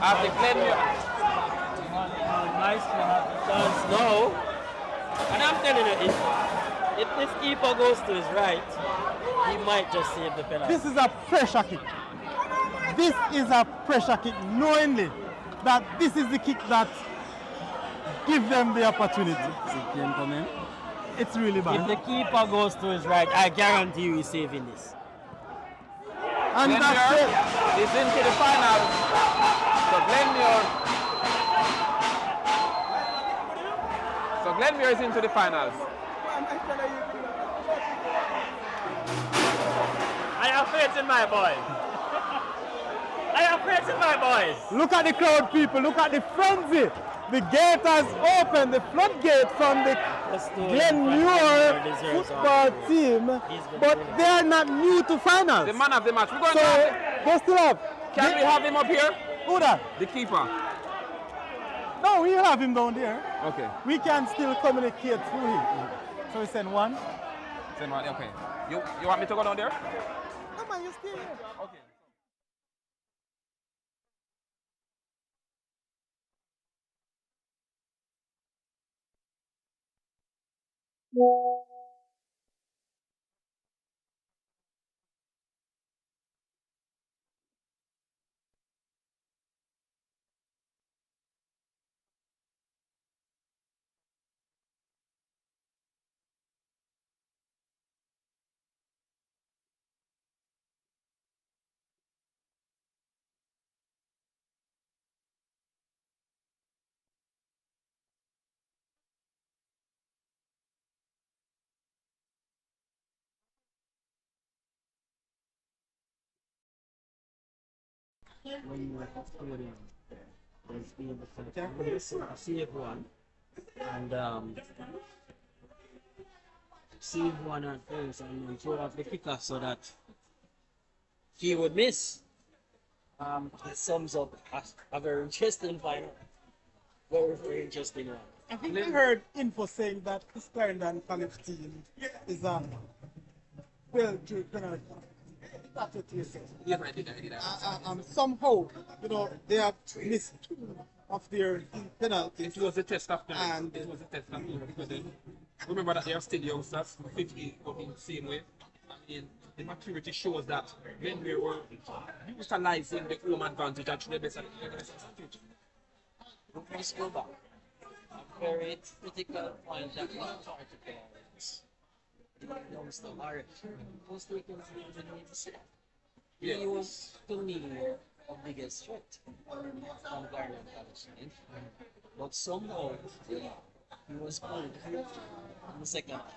After Glenmuir, Nice to have the chance now. And I'm telling you, if this keeper goes to his right, he might just save the penalty. This is a pressure kick. This is a pressure kick, knowingly that this is the kick that give them the opportunity. Cyclone coming. It's really bad. If the keeper goes to his right, I guarantee you he's saving this. And that's Glenmuir it. is into the final. So Glenmuir is into the finals. I have faith in my boys. I have faith in my boys. Look at the crowd, people. Look at the frenzy. The gate has opened, the floodgate from the Glenmuir football team, but they are not new to finals. The man of the match. We're going So to have they still have. Can we have him up here? Who that? The keeper. No, we'll have him down there. Okay. We can still communicate through him. So we send one. Send one. Okay. You want me to go down there? Come on, you still here. Okay. When you are scoring, there's been the save one and save one at first and then throw off the kickoff so that he would miss. It sums up a very interesting final. Very interesting one. I think I heard info saying that this Clarendon College team is well-drilled penalty. That's what you say. Yeah, I did. Somehow, they have missed two of their penalties. It was a test of them. And it was a test of them because remember that they are still youngsters, 50 going the same way. I mean, the maturity shows that when we were utilizing the home advantage and the best advantage. Let's go back. A very critical point that we talked about. Youngster Marek was taken from the set. He was, to me, the biggest threat from Clarendon College. But somehow, he was pulled in the second half.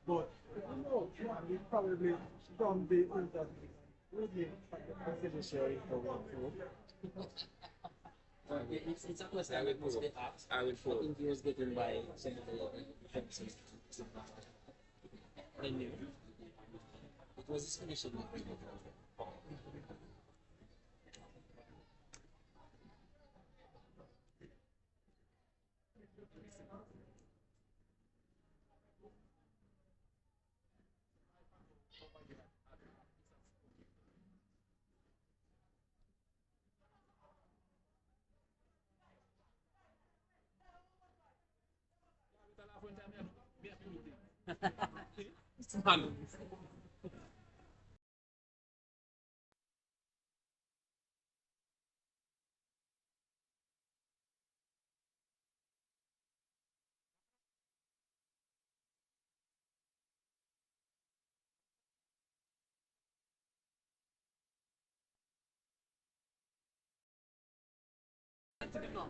But we probably from the interview with him It's a question that must be asked. I will I follow. think he was getting by some of the defenses. It was his finishing.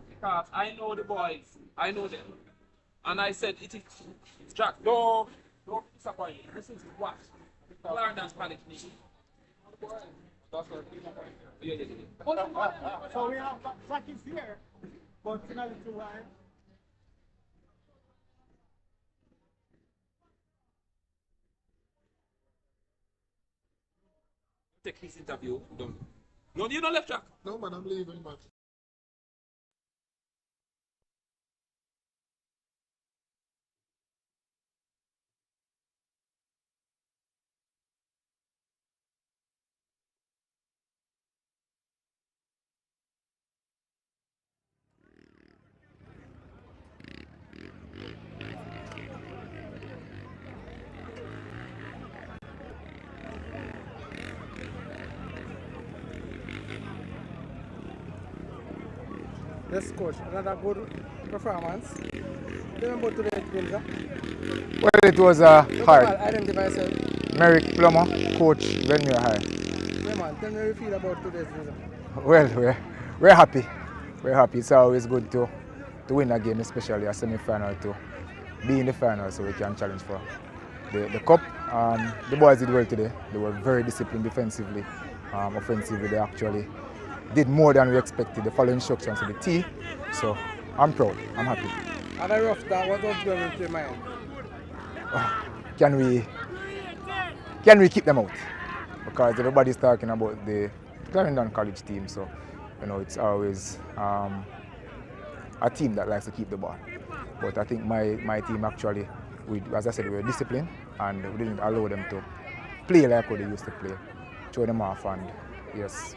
Because I know the boys, I know them. And I said, it is Jack, don't disappoint me. This is what Clarendon College needs. That's what So we have Zach is here, but finally too high. take his interview. Done. No, you don't left, Jack. No, man, I'm leaving, man. Yes, coach. Another good performance. Remember today's game, sir? Well, it was hard. Identify yourself. Merrick Plummer, coach, Glenmuir High. Yeah, man. Tell me how you feel about today's result. Well, we're happy. We're happy. It's always good to win a game, especially a semi-final, to be in the final so we can challenge for the cup. The boys did well today. They were very disciplined defensively. Offensively, they actually did more than we expected. They followed instructions to the T. So I'm proud. I'm happy. At a rough start, what was going through your mind? Can we keep them out? Because everybody's talking about the Clarendon College team, so you know it's always a team that likes to keep the ball. But I think my team actually, as I said, we were disciplined and we didn't allow them to play like how they used to play. Throw them off and yes,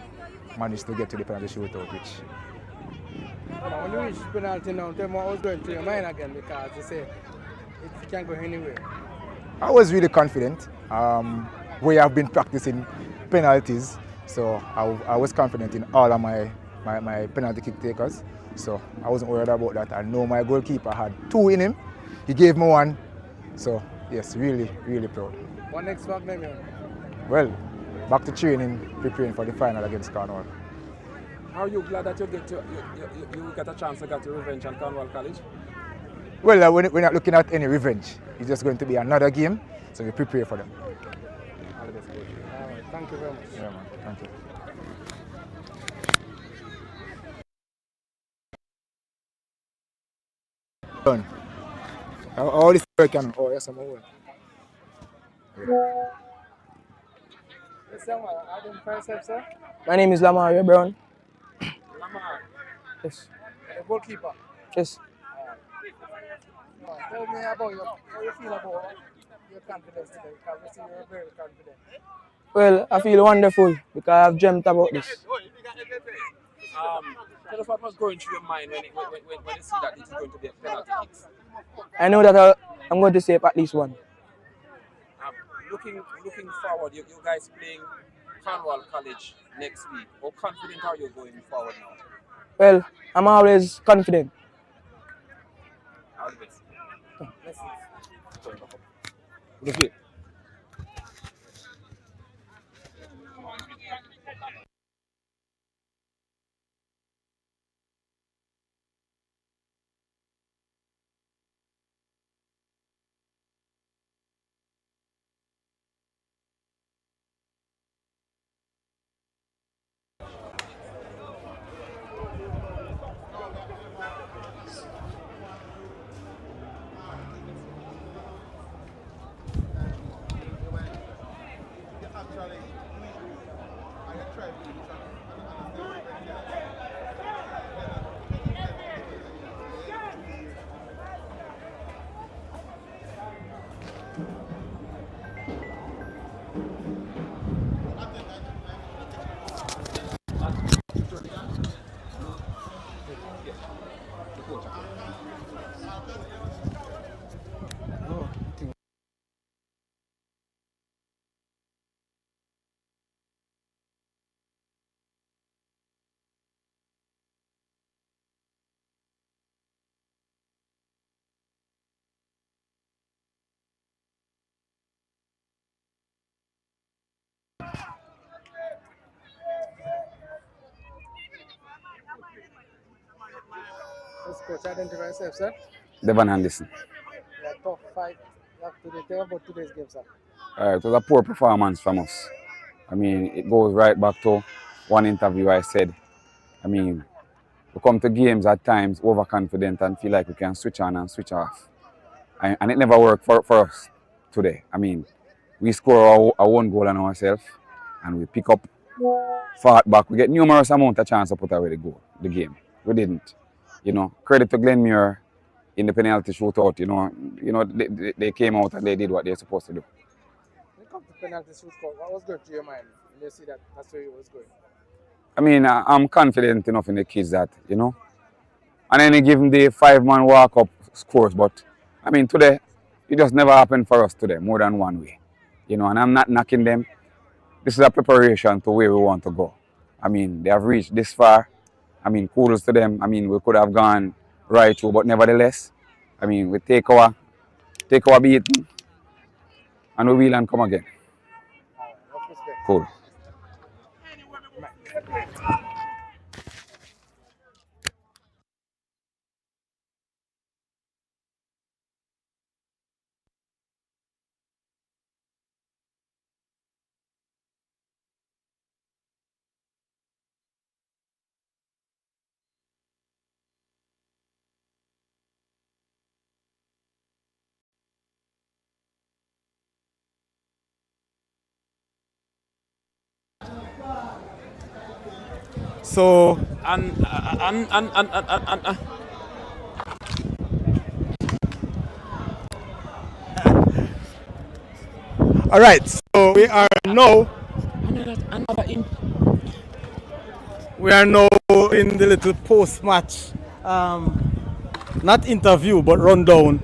managed to get to the penalty shootout, which. When you reach penalty now, tell me what was going through your mind again, because you say it can't go anywhere. I was really confident. We have been practicing penalties, so I was confident in all of my penalty kick takers. So I wasn't worried about that. I know my goalkeeper had 2 in him. He gave me 1. So yes, really, really proud. What next for Glenmuir? Well, back to training, preparing for the final against Cornwall. Are you glad that you get a chance to get your revenge on Cornwall College? Well, we're not looking at any revenge. It's just going to be another game, so we prepare for them. All right, thank you very much. Yeah, man. Thank you. Done. All this work and yes, I'm over. Yes, young man, identify yourself, sir. My name is Lamar Brown. Lamar, Yes. the goalkeeper. Yes. Tell me about how you feel about your confidence today, because we see you're very confident. Well, I feel wonderful because I've dreamt about this. Tell us what was going through your mind when you see that it's going to be a penalty kick. I know that I'm going to save at least 1. Looking forward, you guys playing Cornwall College next week. How confident are you going forward now? Well, I'm always confident. All the best. Yes, coach, identify yourself, sir. Devon Anderson. Yeah, tough fight. You have to tell about today's game, sir. It was a poor performance from us. I mean, it goes right back to one interview I said, I mean, we come to games at times overconfident and feel like we can switch on and switch off. And it never worked for us today. I mean, we score our own goal on ourselves and we pick up, fought back. We get numerous amount of chance to put away the game. We didn't. You know, credit to Glenmuir in the penalty shootout. You know, they came out and they did what they're supposed to do. When it comes to penalty shootout, what was going through your mind when you see that that's where it was going? I mean, I'm confident enough in the kids that, you know, and then they give them the 5-man walk-up scores. But, I mean, today, it just never happened for us today, more than one way. You know, and I'm not knocking them. This is a preparation to where we want to go. I mean, they have reached this far. I mean, kudos to them. I mean, we could have gone right through, but nevertheless, I mean, we take our beat and we wheel and come again. Cool. So all right, so we are now in the little post-match, not interview but rundown.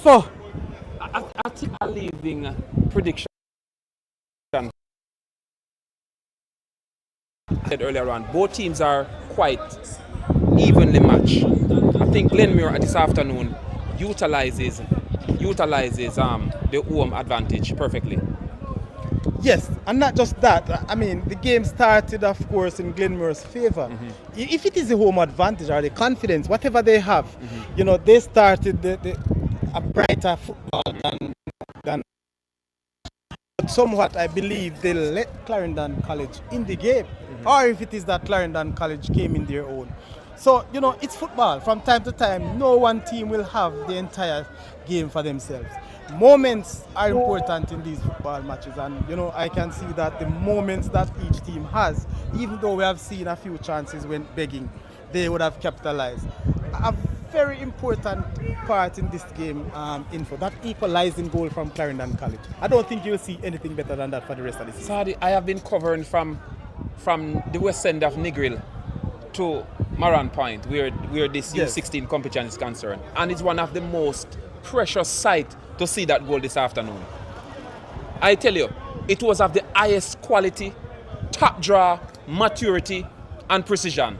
For I think a leaving prediction said earlier on, both teams are quite evenly matched. I think Glenmuir this afternoon utilizes the home advantage perfectly. yes, and not just that. I mean, the game started, of course, in Glenmuir's favor. If it is the home advantage or the confidence, whatever they have, you know, they started a brighter football than. But somewhat, I believe they let Clarendon College in the game, or if it is that Clarendon College came in their own. So, you know, it's football. From time to time, no one team will have the entire game for themselves. Moments are important in these football matches, and, you know, I can see that the moments that each team has, even though we have seen a few chances when begging, they would have capitalized. A very important part in this game, info, that equalizing goal from Clarendon College. I don't think you'll see anything better than that for the rest of the season. Sadi, I have been covering from the west end of Negril to Maran Point, where this U16 competition is concerned, and it's one of the most precious sights to see that goal this afternoon. I tell you, it was of the highest quality, top draw, maturity, and precision.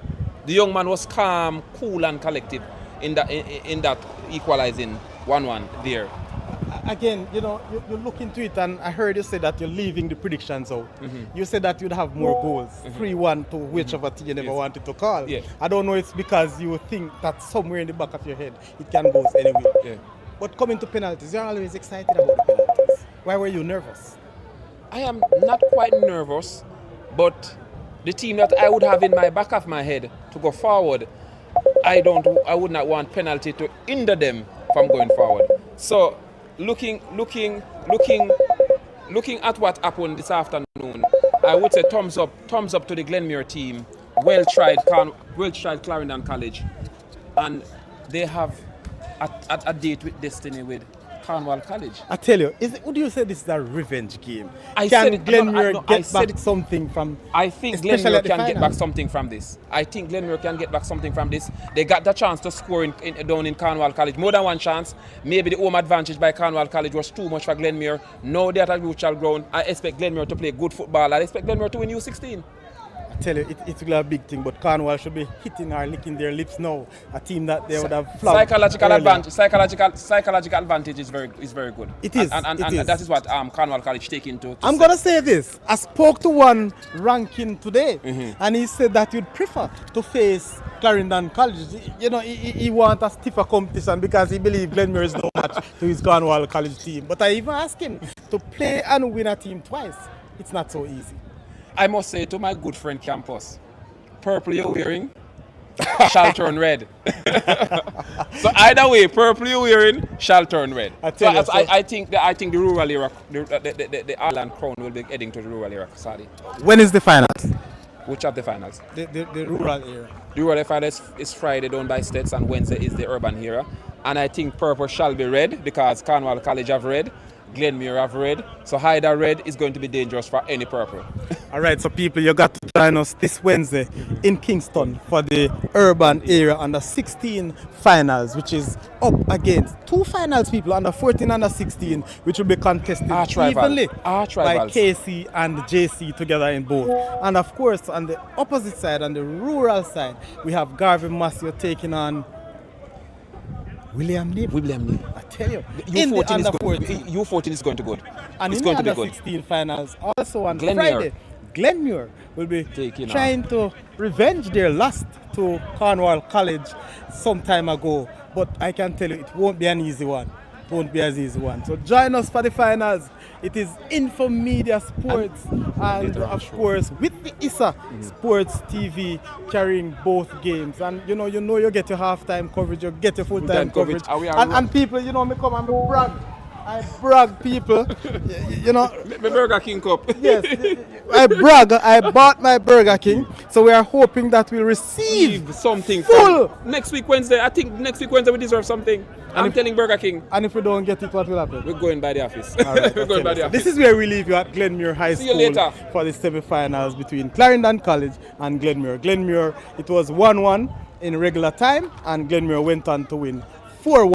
The young man was calm, cool, and collective in that equalizing 1-1 there. Again, you know, you look into it, and I heard you say that you're leaving the predictions out. You said that you'd have more goals, 3-1 to whichever team you never wanted to call. Yeah. I don't know, it's because you think that somewhere in the back of your head it can go anyway. Yeah. But coming to penalties, you're always excited about the penalties. Why were you nervous? I am not quite nervous, but the team that I would have in my back of my head to go forward, I would not want penalty to hinder them from going forward. So looking at what happened this afternoon, I would say thumbs up to the Glenmuir team. Well tried Clarendon College, and they have a date with destiny with Cornwall College. I tell you, would you say this is a revenge game? I can said it, Glenmuir no, get back something from? I think especially Glenmuir at the can get final? back something from this. I think Glenmuir can get back something from this. They got the chance to score down in Cornwall College. More than one chance. Maybe the home advantage by Cornwall College was too much for Glenmuir. Now they're at a neutral ground. I expect Glenmuir to play good football. I expect Glenmuir to win U16. I tell you, it's really a big thing, but Cornwall should be hitting or licking their lips now. A team that they would have flogged Psychological advantage is very good. It is. And it is. that is what Cornwall College take into. I'm going to say this. I spoke to one ranking today, and he said that he'd prefer to face Clarendon College. You know, he wants a stiffer competition because he believes Glenmuir is no match to his Cornwall College team. But I even asked him to play and win a team twice. It's not so easy. I must say to my good friend Campus, purple you're wearing shall turn red. So either way, purple you're wearing shall turn red. I think the rural era, the Ireland crown will be heading to the rural era. Sorry. When is the finals? Which of the finals? The rural era. The rural finals is Friday done by states, and Wednesday is the urban era. And I think purple shall be red because Cornwall College have red. Glenmuir have red. So either red is going to be dangerous for any purple. All right, so people, you got to join us this Wednesday in Kingston for the urban area under 16 finals, which is up against 2 finals, people, under 14 and under 16, which will be contested evenly by KC and JC together in both. And of course, on the opposite side, on the rural side, we have Garvey Massey taking on William Nib. I tell you, U14 is going to good. And it's in going the to be under good. 16 finals, also on Glenmuir. Friday, Glenmuir will be trying to revenge their loss to Cornwall College some time ago. But I can tell you, it won't be an easy one. It won't be an easy one. So join us for the finals. It is Infomedia Sports and of course with the ISSA Sports TV carrying both games. And you get your halftime coverage, you get your full-time coverage. And people, me come and me brag. I brag, people. My Burger King cup. Yes, I brag. I bought my Burger King, so we are hoping that we'll receive something full next week Wednesday. I think next week Wednesday we deserve something. I'm telling Burger King. And if we don't get it, what will happen? We're going by the office. All right, We're going by the office. This is where we leave you at Glenmuir High School. See you later for the semi-finals between Clarendon College and Glenmuir. Glenmuir, it was 1-1 in regular time, and Glenmuir went on to win 4-1.